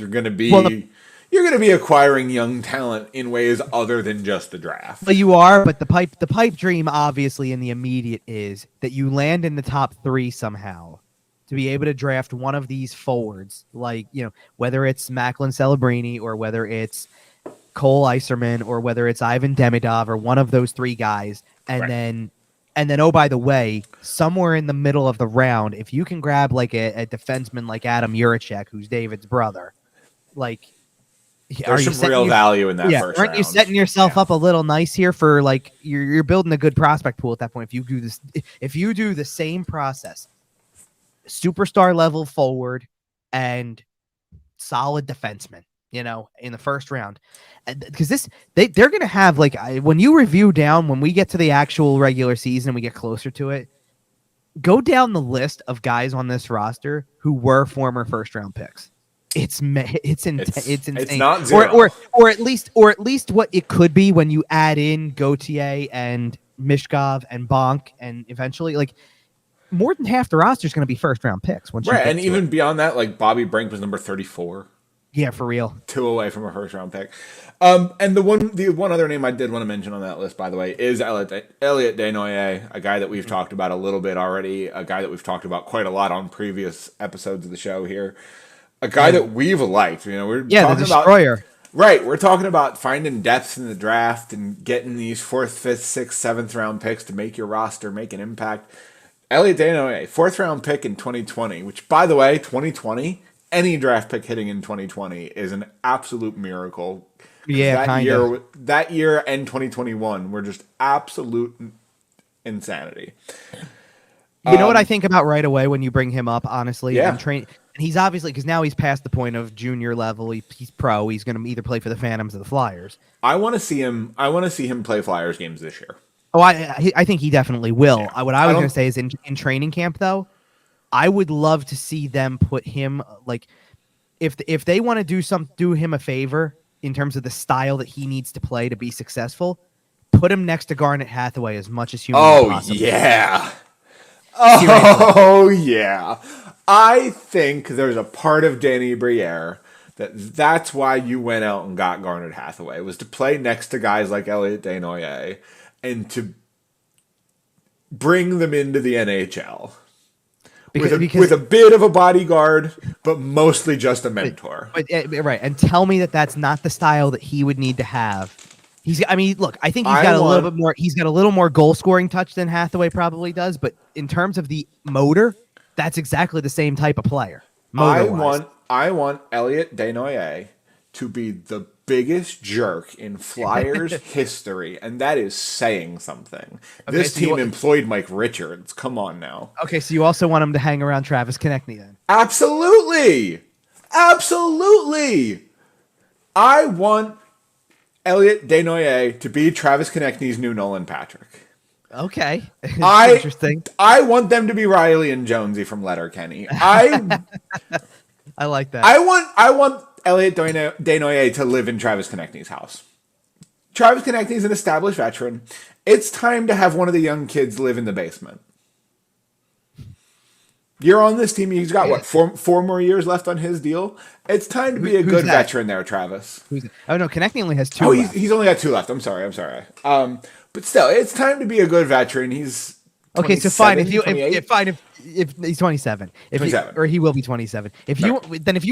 going to be you're going to be acquiring young talent in ways other than just the draft. But you are, but the pipe dream obviously in the immediate is that you land in the top 3 somehow to be able to draft one of these forwards, like, whether it's Macklin Celebrini or whether it's Cole Iserman or whether it's Ivan Demidov or one of those 3 guys, and then oh, by the way, somewhere in the middle of the round, if you can grab like a defenseman like Adam Juracek, who's David's brother, like, there's some real value in that first round. Aren't you setting yourself up a little nice here for, like, you're building a good prospect pool at that point if you do the same process, superstar level forward and solid defenseman, in the first round. Because they're going to have, like, when you review down, when we get to the actual regular season and we get closer to it, go down the list of guys on this roster who were former first round picks. It's insane. It's not zero. Or at least what it could be when you add in Gauthier and Mishkov and Bonk, and eventually, like, more than half the roster is going to be first round picks. Right, and even beyond that, like, Bobby Brink was number 34. Yeah, for real. 2 away from a first round pick. And the one other name I did want to mention on that list, by the way, is Elliot Desnoyers, a guy that we've talked about a little bit already, a guy that we've talked about quite a lot on previous episodes of the show here. A guy that we've liked, we're talking the destroyer. Right, we're talking about finding depth in the draft and getting these 4th, 5th, 6th, 7th round picks to make your roster, make an impact. Elliot Desnoyers, 4th round pick in 2020, which, by the way, 2020, any draft pick hitting in 2020 is an absolute miracle. Yeah, that year and 2021 were just absolute insanity. You know what I think about right away when you bring him up, honestly? Yeah. And he's obviously, because now he's past the point of junior level. He's pro. He's going to either play for the Phantoms or the Flyers. I want to see him play Flyers games this year. Oh, I think he definitely will. Yeah. What I was going to say is in training camp, though, I would love to see them put him, like, if they want to do him a favor in terms of the style that he needs to play to be successful, put him next to Garnet Hathaway as much as humanly possible. Yeah. Oh, yeah. I think there's a part of Danny Briere that's why you went out and got Garnet Hathaway, was to play next to guys like Elliot Desnoyers and to bring them into the NHL. With a bit of a bodyguard, but mostly just a mentor. Right, and tell me that's not the style that he would need to have. I think he's got a little bit more. He's got a little more goal scoring touch than Hathaway probably does. But in terms of the motor, that's exactly the same type of player. I want Elliot Desnoyers to be the biggest jerk in Flyers history, and that is saying something. Okay, this team employed Mike Richards. Come on now. Okay, so you also want him to hang around Travis Konechny then? Absolutely. I want Elliot Desnoyers to be Travis Konechny's new Nolan Patrick. Okay. Interesting. I want them to be Riley and Jonesy from Letterkenny. I like that. I want Elliot Desnoyers to live in Travis Konechny's house. Travis Konechny's an established veteran. It's time to have one of the young kids live in the basement. You're on this team. He's got, four more years left on his deal? It's time to be a good veteran there, Travis. Oh, no, Konechny only has 2 left. He's only got 2 left. I'm sorry. But still, it's time to be a good veteran. He's okay. So fine. If he's 27, or he will be 27. If you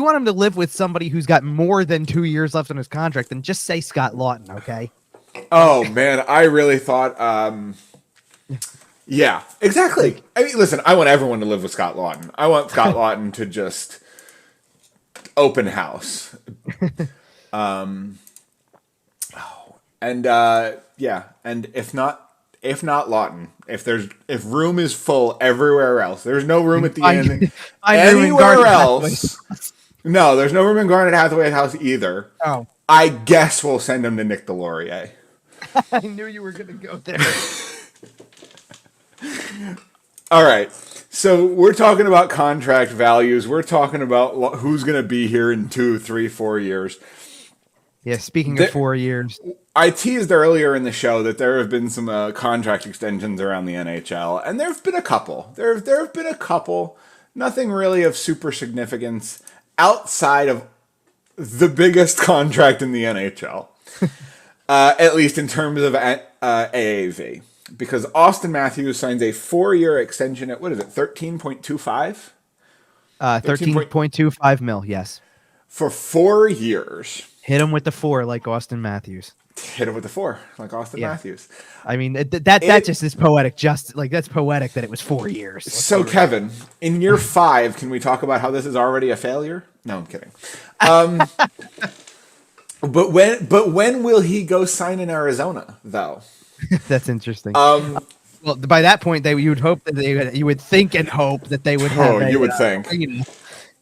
want him to live with somebody who's got more than 2 years left on his contract, then just say Scott Lawton. Okay. Oh man, I really thought. Yeah, exactly. I mean, listen, I want everyone to live with Scott Lawton. I want Scott Lawton to just open house. And if not Lawton, if room is full everywhere else, there's no room at the end anywhere else. No, there's no room in Garnet Hathaway's house either. Oh, I guess we'll send him to Nick Delorier. I knew you were going to go there. All right. So we're talking about contract values. We're talking about who's going to be here in 2, 3, 4 years. Yeah, speaking of 4 years. I teased earlier in the show that there have been some contract extensions around the NHL, and there have been a couple. There have been a couple. Nothing really of super significance outside of the biggest contract in the NHL, at least in terms of AAV. Because Auston Matthews signs a 4-year extension at, what is it, 13.25? 13.25 mil, yes. For 4 years. Hit him with the 4 like Auston Matthews. Hit him with the 4 like Auston Matthews. I mean, that just is poetic. Just like that's poetic that it was 4 years. So, Kevin, in year 5, can we talk about how this is already a failure? No, I'm kidding. But when will he go sign in Arizona, though? That's interesting. Well, by that point, you would hope that you would think and hope that they would have. You would think.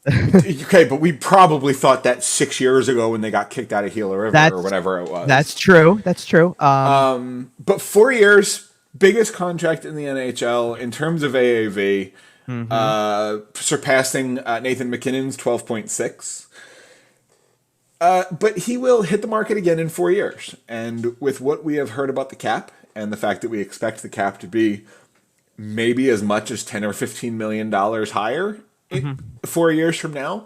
Okay, but we probably thought that 6 years ago when they got kicked out of Gila River or whatever it was. That's true. But 4 years, biggest contract in the NHL in terms of AAV, surpassing Nathan MacKinnon's 12.6. But he will hit the market again in 4 years. And with what we have heard about the cap and the fact that we expect the cap to be maybe as much as $10 or $15 million higher 4 years from now,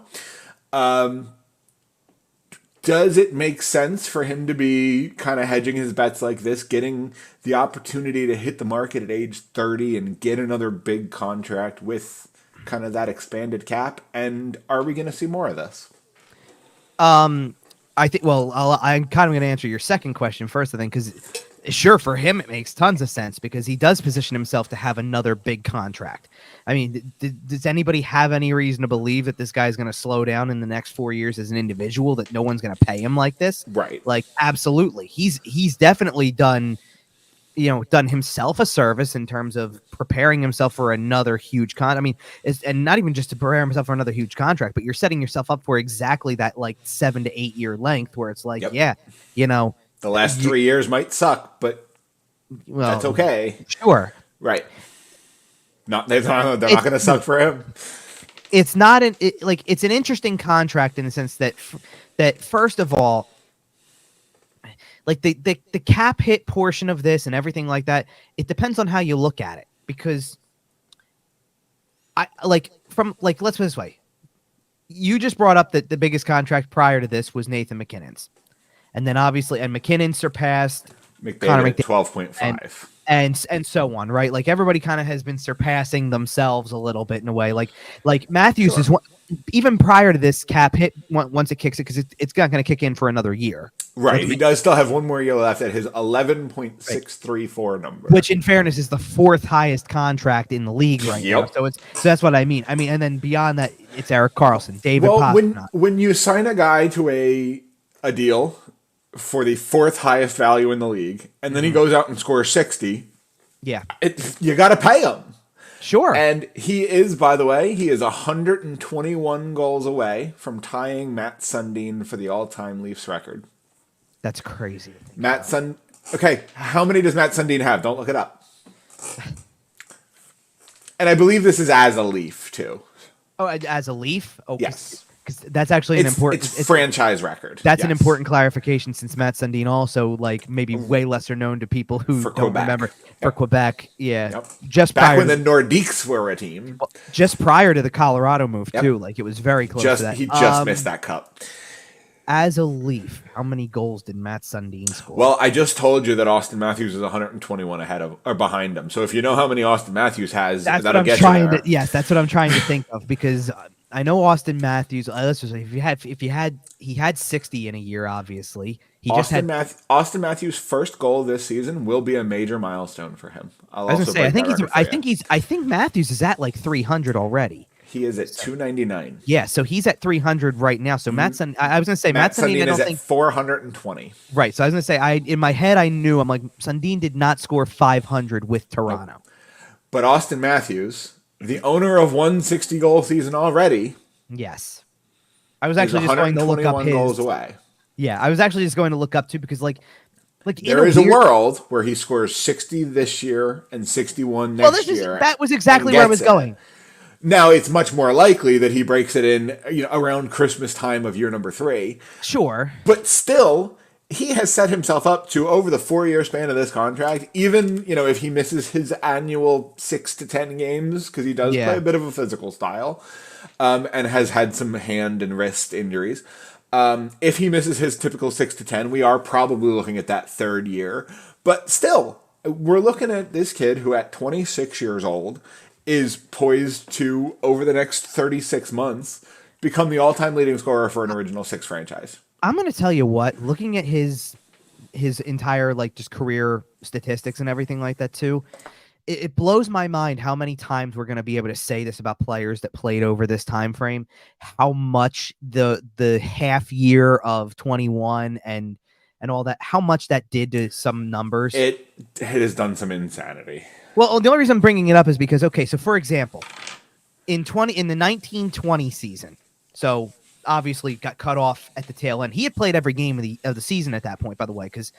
does it make sense for him to be kind of hedging his bets like this, getting the opportunity to hit the market at age 30 and get another big contract with kind of that expanded cap? And are we going to see more of this? I think. Well, I'm kind of going to answer your second question first, I think, because sure, for him it makes tons of sense because he does position himself to have another big contract. I mean, does anybody have any reason to believe that this guy's going to slow down in the next 4 years as an individual? That no one's going to pay him like this? Right. Like, absolutely. He's definitely done himself a service in terms of preparing himself for another huge and not even just to prepare himself for another huge contract, but you're setting yourself up for exactly that, like 7 to 8 year length where it's like, the last 3 years might suck, but that's okay. Sure. Right. They're not going to suck for him. It's not it's an interesting contract in the sense that first of all, like the cap hit portion of this and everything like that, it depends on how you look at it. Because let's put it this way. You just brought up that the biggest contract prior to this was Nathan MacKinnon's. And then obviously, and MacKinnon surpassed Connor McDavid 12.5. And so on, right? Like everybody kind of has been surpassing themselves a little bit in a way. Like Matthews is one, even prior to this cap hit once it kicks it, because it's not going to kick in for another year. Right. He does still have 1 more year left at his 11.634 number. Which, in fairness, is the 4th highest contract in the league right now. So that's what I mean. And then beyond that, it's Erik Karlsson, David Pastrnak. When you sign a guy to a deal for the 4th highest value in the league, and then he goes out and scores 60, you got to pay him. Sure. And he is, by the way, 121 goals away from tying Matt Sundin for the all-time Leafs record. That's crazy. Okay, how many does Matt Sundin have? Don't look it up. And I believe this is as a Leaf, too. Oh, as a Leaf? Oh, yes. Because that's actually an important... It's franchise record. That's an important clarification since Matt Sundin also, maybe way lesser known to people who don't remember. For Quebec, yeah. Yep. Just back when the Nordiques were a team. Just prior to the Colorado move, too. It was very close to that. He just missed that cup. As a Leaf, how many goals did Matt Sundin score? Well, I just told you that Auston Matthews is 121 behind him. So if you know how many Auston Matthews has, that'll get you there. Yes, that's what I'm trying to think of because I know Auston Matthews. Let's just say he had 60 in a year. Obviously, Auston Matthews' first goal this season will be a major milestone for him. I think Matthews is at 300 already. He is at 299. Yeah, so he's at 300 right now. So Matt Sundin, I was going to say Matt Sundin is at 420. Right. So I was going to say, in my head, I'm like Sundin did not score 500 with Toronto. But Auston Matthews, the owner of 160 goal season already. Yes. I was actually just going to look up his goals away. Yeah, I was actually just going to look up too because Like There is a world where he scores 60 this year and 61 next year. That was exactly where I was going. Now it's much more likely that he breaks it in, around Christmas time of year number 3. Sure, but still, he has set himself up to, over the 4-year span of this contract, even if he misses his annual 6 to 10 games, because he does play a bit of a physical style, and has had some hand and wrist injuries. If he misses his typical 6 to 10, we are probably looking at that 3rd year. But still, we're looking at this kid who at 26 years old is poised to, over the next 36 months, become the all-time leading scorer for an Original Six franchise. I'm going to tell you what, looking at his entire just career statistics and everything like that too, it blows my mind how many times we're going to be able to say this about players that played over this time frame, how much the half year of 21 and all that, how much that did to some numbers. It has done some insanity. Well, the only reason I'm bringing it up is because, okay, so for example, in the 1920 season, so obviously got cut off at the tail end. He had played every game of the season at that point, by the way, because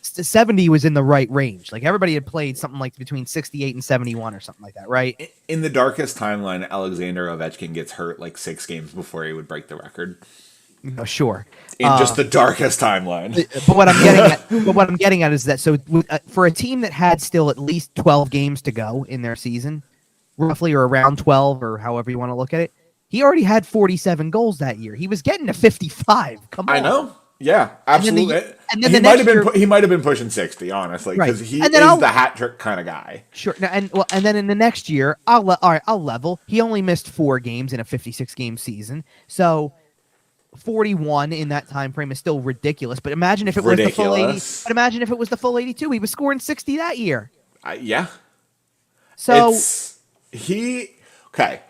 70 was in the right range. Like everybody had played something like between 68 and 71 or something like that, right? In the darkest timeline, Alexander Ovechkin gets hurt 6 games before he would break the record. Oh, sure. In just the darkest timeline. But what I'm getting at is that for a team that had still at least 12 games to go in their season, roughly, or around 12, or however you want to look at it, he already had 47 goals that year. He was getting to 55. Come on. I know. Yeah, absolutely. And then he might have been pushing 60, honestly, because he is the hat trick kind of guy. Sure. And then in the next year, I'll level. He only missed 4 games in a 56 game season, so 41 in that time frame is still ridiculous. But imagine if it was the full 80. But imagine if it was the full 82. He was scoring 60 that year. Yeah. So okay.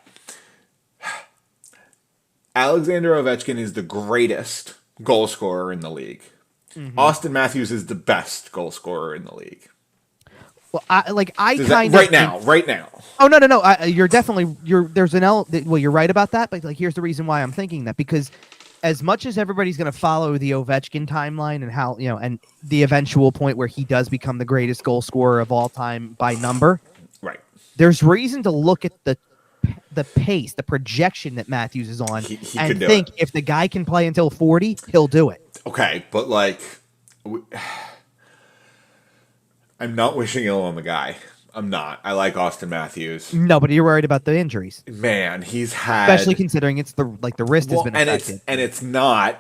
Alexander Ovechkin is the greatest goal scorer in the league. Mm-hmm. Auston Matthews is the best goal scorer in the league. Well, right now. Oh no! You're definitely there's an L. Well, you're right about that. But here's the reason why I'm thinking that, because as much as everybody's going to follow the Ovechkin timeline and how and the eventual point where he does become the greatest goal scorer of all time by number, right? There's reason to look at the pace, the projection that Matthews is on, and think if the guy can play until 40, he'll do it. Okay, but I'm not wishing ill on the guy. I'm not. I like Auston Matthews. No, but you're worried about the injuries. Man, he's had, especially considering it's the wrist has been affected. And it's not.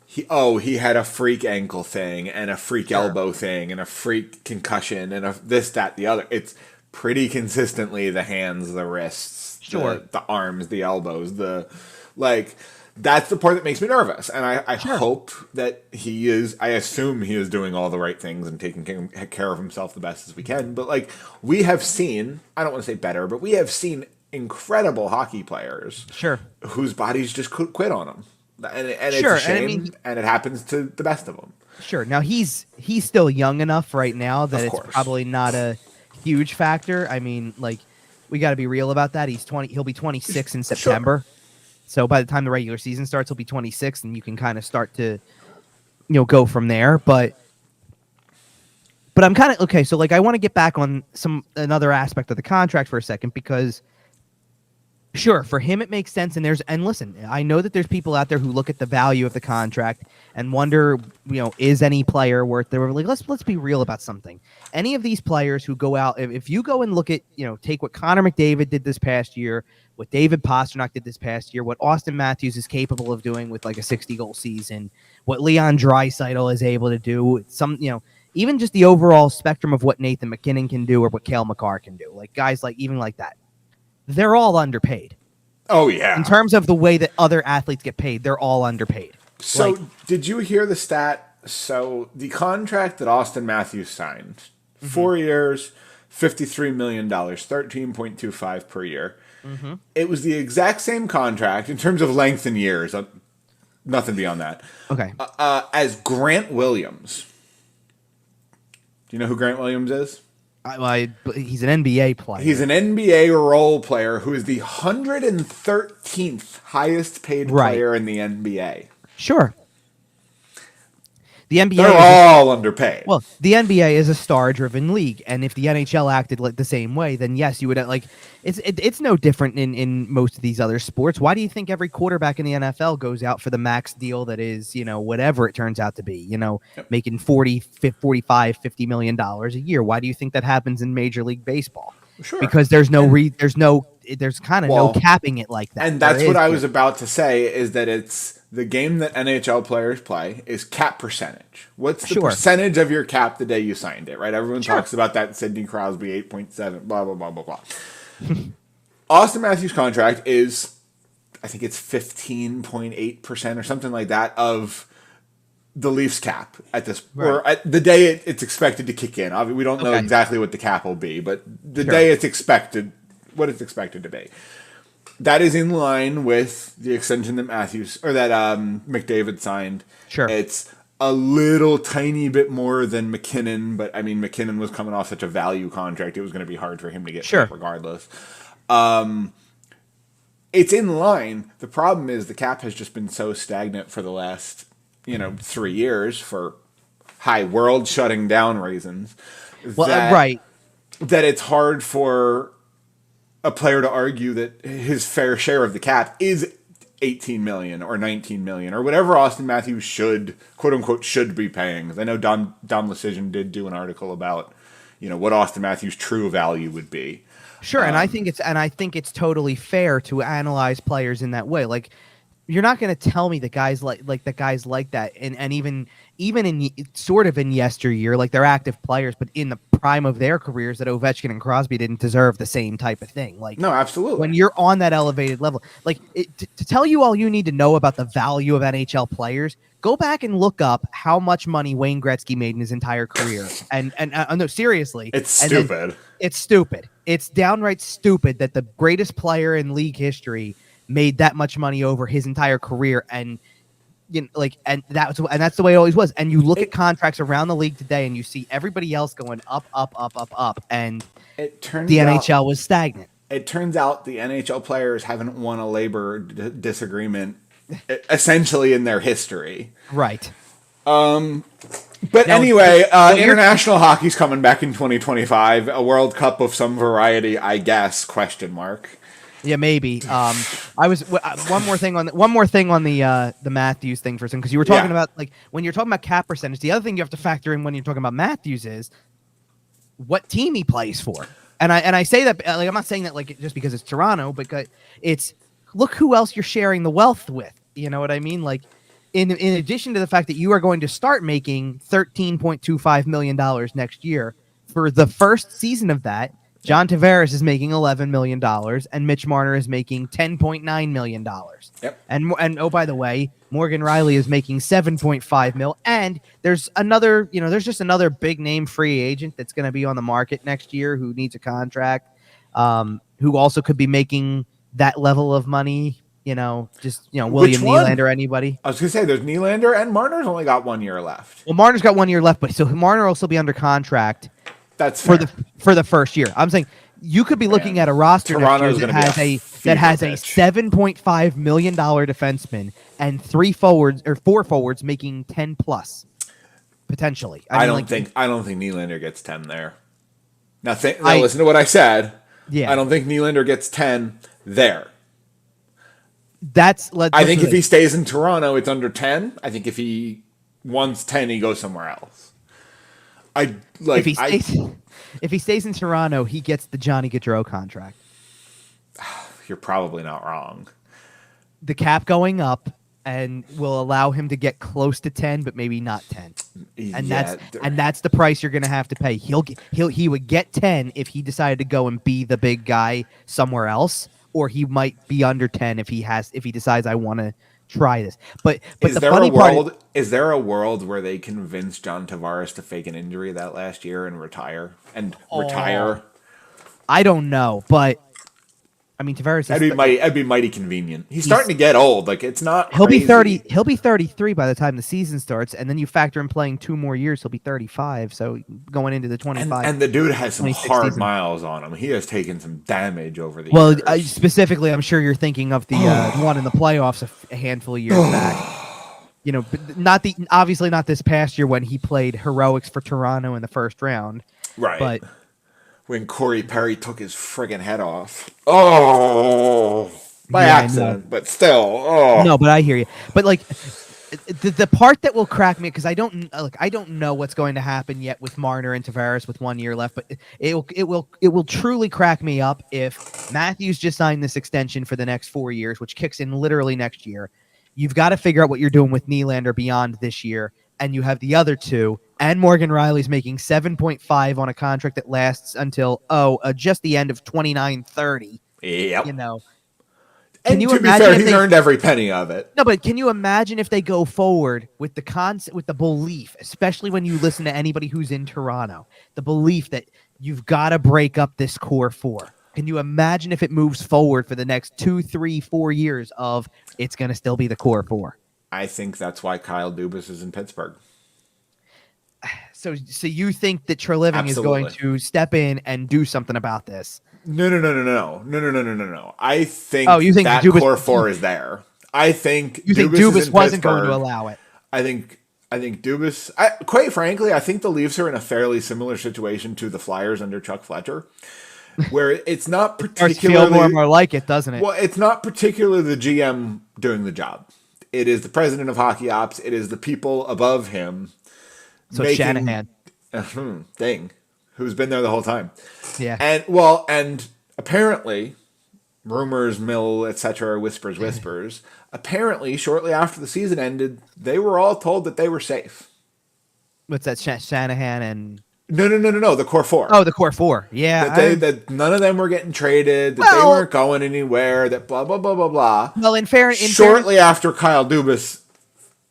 He had a freak ankle thing and a freak elbow thing and a freak concussion and this, that, the other. It's pretty consistently the hands, the wrists, the arms, the elbows, that's the part that makes me nervous. And I hope that he is, I assume he is doing all the right things and taking care of himself the best as we can. But we have seen, I don't want to say better, but we have seen incredible hockey players whose bodies just quit on them. And it's a shame, and it happens to the best of them. Sure. Now he's still young enough right now that it's probably not a huge factor. I mean, we got to be real about that. He's 20. He'll be 26 in September. Sure. So by the time the regular season starts, he'll be 26, and you can kind of start to, go from there. But I'm kind of okay. So I want to get back on another aspect of the contract for a second, because sure, for him it makes sense. And listen, I know that there's people out there who look at the value of the contract and wonder, is any player worth the let's be real about something. Any of these players who go out, if you go and look at, take what Connor McDavid did this past year, what David Pastrnak did this past year, what Auston Matthews is capable of doing with a 60-goal season, what Leon Draisaitl is able to do, even just the overall spectrum of what Nathan McKinnon can do or what Cale Makar can do, guys even like that. They're all underpaid. Oh, yeah. In terms of the way that other athletes get paid, they're all underpaid. So, did you hear the stat? So, the contract that Auston Matthews signed, 4 years, $53 million, 13.25 per year. Mm-hmm. It was the exact same contract in terms of length and years. Nothing beyond that. Okay. As Grant Williams. Do you know who Grant Williams is? He's an NBA player. He's an NBA role player who is the 113th highest paid player in the NBA. Sure. The NBA They're all underpaid. Well, the NBA is a star-driven league, and if the NHL acted like the same way, then yes, you would like. It's no different in most of these other sports. Why do you think every quarterback in the NFL goes out for the max deal that is, whatever it turns out to be, making 40, 45, $50 million a year? Why do you think that happens in Major League Baseball? Sure. Because there's kind of no capping it like that. And that's what I was about to say, is that it's the game that NHL players play is cap percentage. What's the percentage of your cap the day you signed it, right? Everyone talks about that Sidney Crosby 8.7, blah, blah, blah, blah, blah. Auston Matthews' contract is, I think it's 15.8% or something like that of the Leafs cap at this, or at the day it's expected to kick in. Obviously, we don't know exactly what the cap will be, but the day it's expected, what it's expected to be. That is in line with the extension that McDavid signed. Sure. It's a little tiny bit more than McKinnon, but I mean, McKinnon was coming off such a value contract, it was going to be hard for him to get paid regardless. It's in line. The problem is the cap has just been so stagnant for the last 3 years for world shutting down reasons. That it's hard for a player to argue that his fair share of the cap is 18 million or 19 million or whatever Auston Matthews should, quote unquote, should be paying. I know Dom Lucian did do an article about, what Auston Matthews' true value would be. Sure. And I think it's totally fair to analyze players in that way. Like, you're not going to tell me that guys like that, and even in sort of in yesteryear, like they're active players, but in the prime of their careers, that Ovechkin and Crosby didn't deserve the same type of thing. Like, no, absolutely. When you're on that elevated level, like to tell you all you need to know about the value of NHL players, go back and look up how much money Wayne Gretzky made in his entire career. And no, seriously, it's stupid. It's stupid. It's downright stupid that the greatest player in league history made that much money over his entire career, and and that's the way it always was. And you look at contracts around the league today, and you see everybody else going up, and the NHL was stagnant. It turns out the NHL players haven't won a labor disagreement essentially in their history, right? But anyway, international hockey's coming back in 2025. A World Cup of some variety, I guess? Question mark. Yeah, maybe. I was one more thing on the Matthews thing for a second, because you were talking about, like, when you're talking about cap percentage. The other thing you have to factor in when you're talking about Matthews is what team he plays for. And I say that, like, I'm not saying that like just because it's Toronto, but it's look who else you're sharing the wealth with. You know what I mean? Like, in addition to the fact that you are going to start making $13.25 million next year, for the first season of that, John Tavares is making $11 million, and Mitch Marner is making $10.9 million. Yep. And oh, by the way, Morgan Riley is making $7.5 million. And there's another, there's just another big name free agent that's going to be on the market next year who needs a contract, who also could be making that level of money. William Nylander or anybody. I was going to say, there's Nylander, and Marner's only got 1 year left. Well, Marner's got 1 year left, but so Marner will still be under contract. That's for the first year. I'm saying you could be looking at a roster next year that has a $7.5 million defenseman and four forwards making 10 plus potentially. I don't think Nylander gets 10 there. Now listen to what I said. Yeah, I don't think Nylander gets 10 there. I think if he stays in Toronto, it's under 10. I think if he wants 10, he goes somewhere else. If he stays in Toronto, he gets the Johnny Gaudreau contract. You're probably not wrong. The cap going up and will allow him to get close to 10, but maybe not 10. And that's the price you're going to have to pay. He would get 10 if he decided to go and be the big guy somewhere else, or he might be under 10 if he decides I want to try this. But is there a world where they convince John Tavares to fake an injury that last year and retire? I don't know, but I mean, Tavares. That'd be mighty convenient. He's starting to get old. Like, it's not. He'll be 30. He'll be 33 by the time the season starts, and then you factor in playing 2 more years. He'll be 35. So going into the 25. And the dude has some hard miles on him. He has taken some damage over the years. Specifically, I'm sure you're thinking of the one in the playoffs a handful of years back. obviously not this past year when he played heroics for Toronto in the first round. Right. But when Corey Perry took his friggin' head off. Oh, by accident, but still. Oh. No, but I hear you. But like the part that will crack me, because I don't know what's going to happen yet with Marner and Tavares with 1 year left, but it will truly crack me up if Matthews just signed this extension for the next 4 years, which kicks in literally next year. You've got to figure out what you're doing with Nylander beyond this year, and you have the other two, and Morgan Riley's making 7.5 on a contract that lasts until just the end of 29-30. Yep. Can you to be fair, he's earned every penny of it. No, but can you imagine if they go forward with the concept, with the belief, especially when you listen to anybody who's in Toronto, the belief that you've got to break up this core four? Can you imagine if it moves forward for the next 2, 3, 4 years of it's going to still be the core four? I think that's why Kyle Dubas is in Pittsburgh. So you think that Treliving is going to step in and do something about this? No. I think you think that Dubas, core four is there. I think you think Dubas wasn't going to allow it. I think Dubas. Quite frankly, I think the Leafs are in a fairly similar situation to the Flyers under Chuck Fletcher, where it's not particularly more and more like it, doesn't it? Well, it's not particularly the GM doing the job. It is the president of hockey ops. It is the people above him. So Shanahan, who's been there the whole time. Yeah. And apparently, rumors mill, etc., whispers. Apparently, shortly after the season ended, they were all told that they were safe. What's that? Shanahan and no, the core four. Oh, the core four. Yeah. That none of them were getting traded. That they weren't going anywhere. That blah blah blah blah blah. Well, shortly after Kyle Dubas.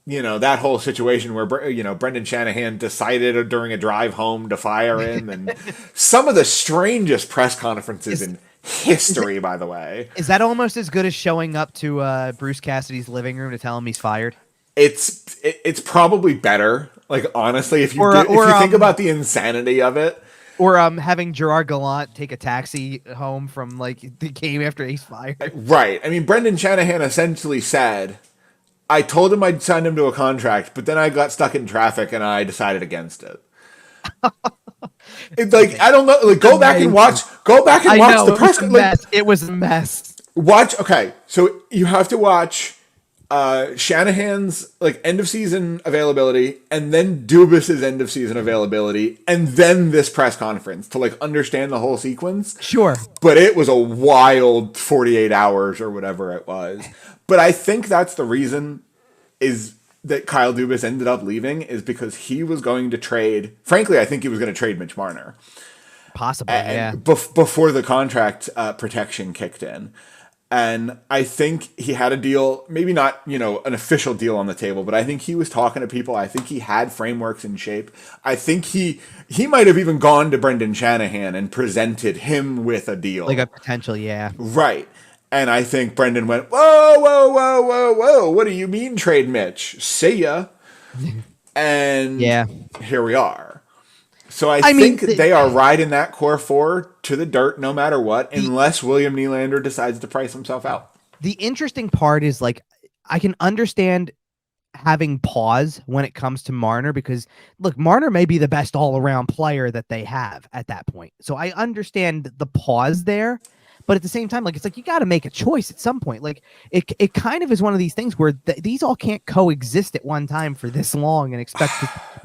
That whole situation where, Brendan Shanahan decided during a drive home to fire him, and some of the strangest press conferences in history, by the way. Is that almost as good as showing up to Bruce Cassidy's living room to tell him he's fired? It's probably better. Like, honestly, if you think about the insanity of it. Or having Gerard Gallant take a taxi home from, the game after he's fired. Right. I mean, Brendan Shanahan essentially said, I told him I'd sign him to a contract, but then I got stuck in traffic and I decided against it. I don't know. Go back and watch the press. It was a mess. Okay, so you have to watch Shanahan's end of season availability, and then Dubas's end of season availability, and then this press conference to understand the whole sequence. Sure, but it was a wild 48 hours or whatever it was. But I think that's the reason is that Kyle Dubas ended up leaving is because he was going to trade. Frankly, I think he was going to trade Mitch Marner. Possibly, yeah. Before the contract protection kicked in. And I think he had a deal, maybe not, an official deal on the table, but I think he was talking to people. I think he had frameworks in shape. I think he might have even gone to Brendan Shanahan and presented him with a deal. Like a potential, yeah. Right. And I think Brendan went, whoa, what do you mean trade Mitch? See ya. And here we are. So I think they are riding that core four to the dirt no matter what, unless William Nylander decides to price himself out. The interesting part is, I can understand having pause when it comes to Marner because, look, Marner may be the best all-around player that they have at that point. So I understand the pause there. But at the same time, it's you got to make a choice at some point. It kind of is one of these things where these all can't coexist at one time for this long and expect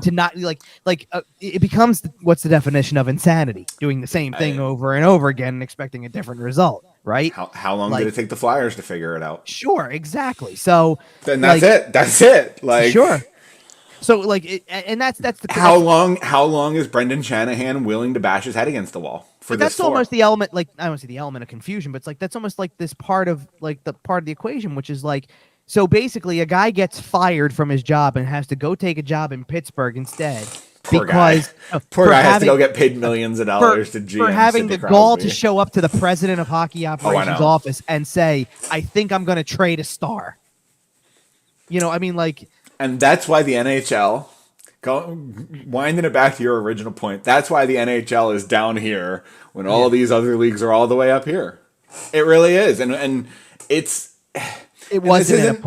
to not it becomes what's the definition of insanity? Doing the same thing over and over again and expecting a different result, right? How long did it take the Flyers to figure it out? Sure, exactly. So then that's it. That's it. Sure. So and that's the how long is Brendan Shanahan willing to bash his head against the wall for this? That's almost the element. I don't say the element of confusion, but it's that's almost this part of the part of the equation, which is so basically a guy gets fired from his job and has to go take a job in Pittsburgh instead. Poor guy has to go get paid millions of dollars to GM for having the gall to show up to the president of hockey operations office and say, "I think I'm going to trade a star." And that's why the NHL, winding it back to your original point, that's why the NHL is down here when all of these other leagues are all the way up here. It really is. And it's... It wasn't...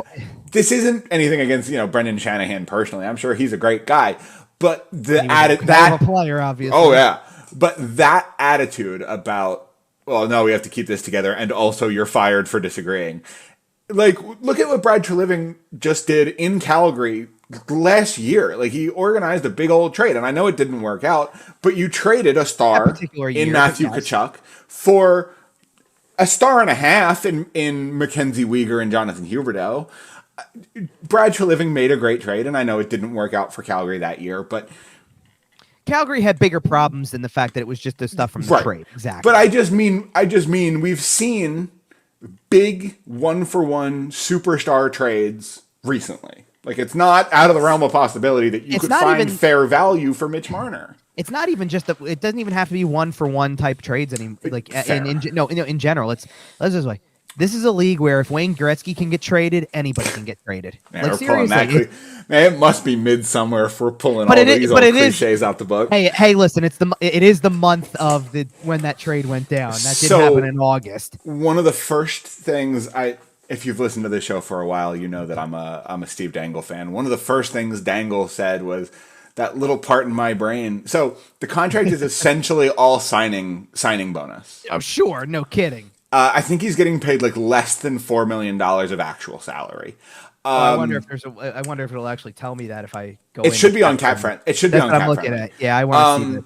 this isn't anything against, Brendan Shanahan personally. I'm sure he's a great guy, but that player, obviously. Oh yeah, but that attitude about, well, no, we have to keep this together, and also you're fired for disagreeing. Like, look at what Brad Treliving just did in Calgary last year. Like, he organized a big old trade, and I know it didn't work out, but you traded a star in Matthew Tkachuk for a star and a half in Mackenzie Weegar and Jonathan Huberdeau. Brad Treliving made a great trade, and I know it didn't work out for Calgary that year, but Calgary had bigger problems than the fact that it was just the stuff from the trade. Exactly. But I just mean we've seen big 1-for-1 superstar trades recently. Like, it's not out of the realm of possibility that you could find fair value for Mitch Marner. It's not even just it doesn't even have to be 1-for-1 type trades anymore. Like, in general, let's this way. This is a league where if Wayne Gretzky can get traded, anybody can get traded. Man, like, seriously, it must be midsummer if we're pulling all these old cliches out the book. Hey, listen, it is the month of when that trade went down. That did happen in August. One of the first things if you've listened to this show for a while, you know that I'm a Steve Dangle fan. One of the first things Dangle said was that little part in my brain. So the contract is essentially all signing bonus. Oh, sure, no kidding. I think he's getting paid like less than $4 million of actual salary. I wonder if it'll actually tell me that if I go. It should be on CapFriendly. It should be on CapFriendly. I'm looking at. Yeah, I want to see this.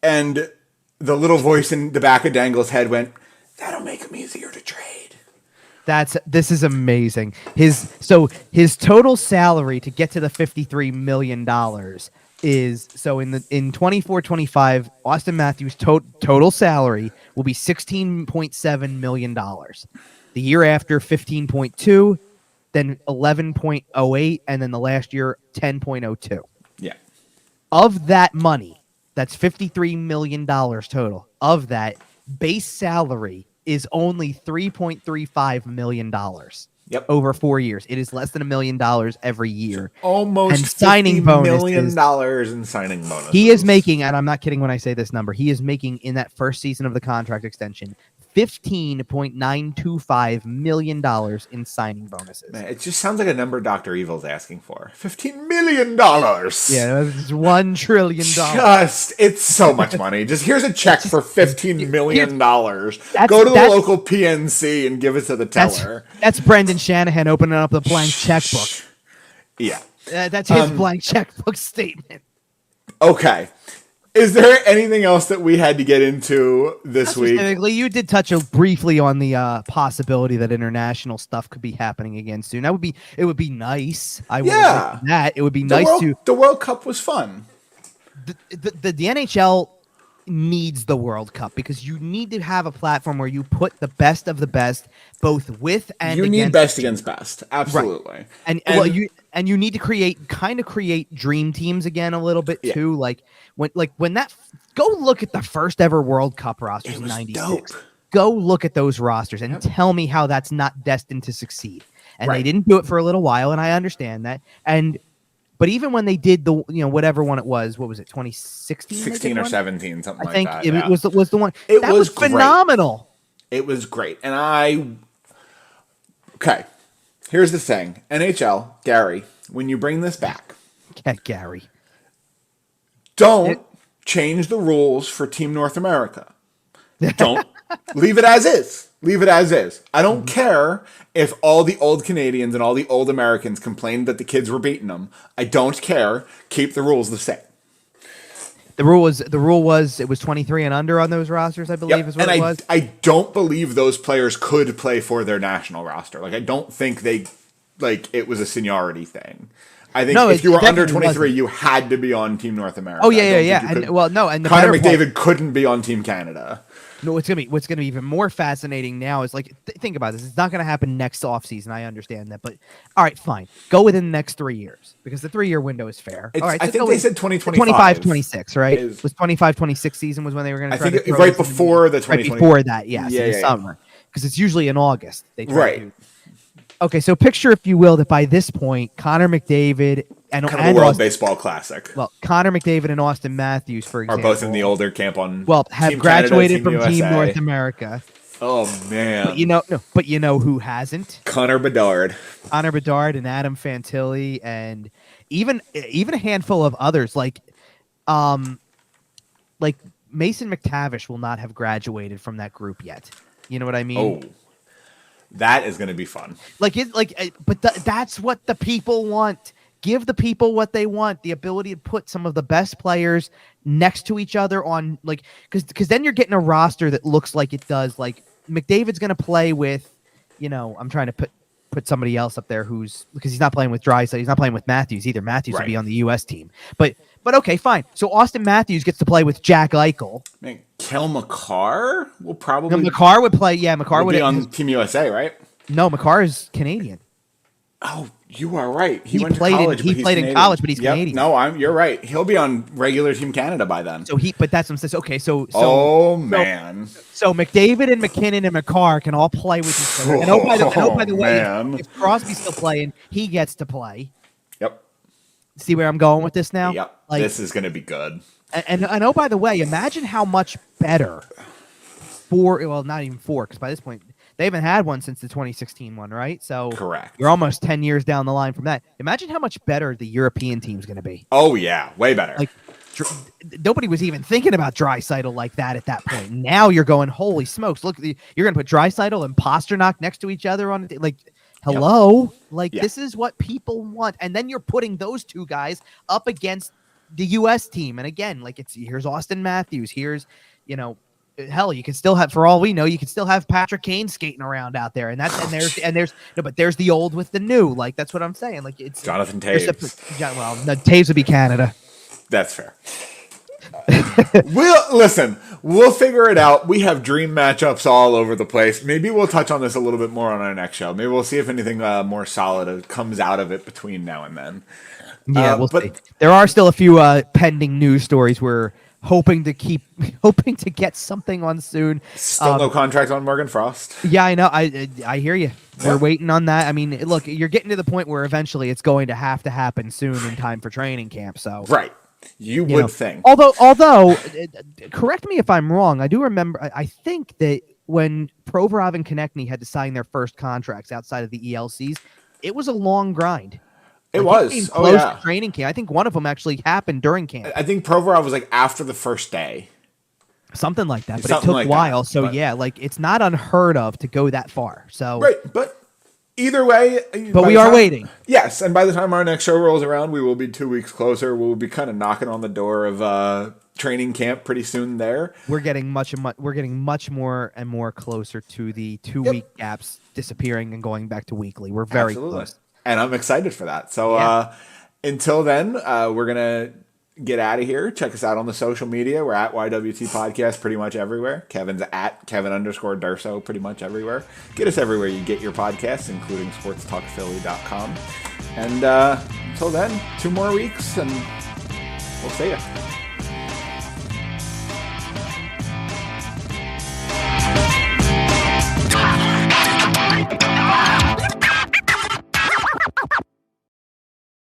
And the little voice in the back of Dangle's head went, "That'll make him easier to trade." This is amazing. His total salary to get to the $53 million is in 24-25, Auston Matthews' total salary will be $16.7 million. The year after, 15.2, then 11.08, and then the last year, 10.02. Yeah. Of that money, that's $53 million total. Of that, base salary is only $3.35 million. Yep. Over 4 years. It is less than $1 million every year. Almost and signing $50 million in signing bonuses. He is making, and I'm not kidding when I say this number, he is making in that first season of the contract extension $15.925 million in signing bonuses. Man, it just sounds like a number Dr. Evil's asking for. $15 million. Yeah, it's $1 trillion. It's so much money. Just here's a check for $15 million. Go to the local PNC and give it to the teller. That's Brendan Shanahan opening up the blank checkbook. Yeah. That's his blank checkbook statement. Okay. Is there anything else that we had to get into this week? You did touch briefly on the possibility that international stuff could be happening again soon. It would be nice. It would be nice to. The World Cup was fun. The NHL needs the World Cup because you need to have a platform where you put the best of the best, both with and you need best against best. Absolutely. Right. And you need to create dream teams again a little bit too. Like when that go look at the first ever World Cup rosters in '96. Go look at those rosters and tell me how that's not destined to succeed. And they didn't do it for a little while, and I understand that. But even when they did the whatever one it was, what was it, 2016? 16 or 17, something like that. I think it was the one. It was phenomenal. It was great. And okay, here's the thing. NHL, Gary, when you bring this back. Gary. Don't change the rules for Team North America. Don't. Leave it as is. Leave it as is. I don't care if all the old Canadians and all the old Americans complained that the kids were beating them. I don't care. Keep the rules the same. The rule was it was 23 and under on those rosters, I believe is what it was. I don't believe those players could play for their national roster. Like, I don't think it was a seniority thing. I think if you were under 23, you had to be on Team North America. Oh yeah. And Connor McDavid couldn't be on Team Canada. No, what's gonna be even more fascinating now is think about this. It's not gonna happen next offseason. I understand that, but all right, fine. Go within the next 3 years because the 3-year window is fair. All right, I think they said 2025. 25-26, right? It was 25-26 season was when they were gonna. I think right before the 2020. Right before that, yes, in the summer, because it's usually in August. They try to do. Okay, so picture, if you will, that by this point, Connor McDavid and World Baseball Classic. Well, Connor McDavid and Auston Matthews, for example, are both in the older camp on. Well, have Team graduated Canada, from Team Team USA. North America, Oh man. But you know who hasn't? Connor Bedard And Adam Fantilli, and even a handful of others like Mason McTavish will not have graduated from that group yet. You know what I mean? Oh, that is going to be fun. That's what the people want. Give the people what they want, the ability to put some of the best players next to each other on, like, because then you're getting a roster that looks like it does. Like McDavid's going to play with, I'm trying to put somebody else up there because he's not playing with Draisaitl, he's not playing with Matthews either. Matthews will be on the U.S. team, but okay, fine. So Auston Matthews gets to play with Jack Eichel. Man, Kel McCarr will probably. No, McCarr would play. Yeah, McCarr would be on Team USA, right? No, McCarr is Canadian. Oh, you are right. He played in college, but he's Canadian. No, you're right. He'll be on regular Team Canada by then. But that's what I'm saying. Okay, so man. So McDavid and McKinnon and McCarr can all play with each other. And by the way, if Crosby's still playing, he gets to play. Yep. See where I'm going with this now? Yep. This is going to be good. And oh, by the way, imagine how much better not even four, because by this point they haven't had one since the 2016 one, right? So correct. You're almost 10 years down the line from that. Imagine how much better the European team's going to be. Oh yeah, way better. Like nobody was even thinking about Draisaitl like that at that point. Now you're going, holy smokes! Look, you're going to put Draisaitl and Pasternak next to each other on like. Hello, This is what people want, and then you're putting those two guys up against the U.S. team, and again, here's Auston Matthews, here's hell, you can still have, for all we know, you can still have Patrick Kane skating around out there, and there's the old with the new, that's what I'm saying, it's Jonathan Toews. Toews would be Canada. That's fair. We'll figure it out. We have dream matchups all over the place. Maybe we'll touch on this a little bit more on our next show. Maybe we'll see if anything more solid comes out of it between now and then. Yeah, we'll see. There are still a few pending news stories we're hoping to get something on soon. Still no contract on Morgan Frost. Yeah, I know. I hear you. We're waiting on that. I mean, look, you're getting to the point where eventually it's going to have to happen soon in time for training camp. So right. You would think. Although, correct me if I'm wrong. I do remember. I think that when Provorov and Konechny had to sign their first contracts outside of the ELCs, it was a long grind. It was close to training camp. I think one of them actually happened during camp. I think Provorov was after the first day, something like that. But it took a while. It's not unheard of to go that far. So right, but. Either way, but we are waiting. Yes, and by the time our next show rolls around, we will be 2 weeks closer. We'll be kind of knocking on the door of training camp pretty soon. There, we're getting much more and more closer to the 2 week gaps disappearing and going back to weekly. We're very close, and I'm excited for that. So until then, we're gonna get out of here. Check us out on the social media. We're at YWT Podcast pretty much everywhere. Kevin's at Kevin_Durso pretty much everywhere. Get us everywhere you get your podcasts, including sportstalkphilly.com. And until then, 2 more weeks, and we'll see you.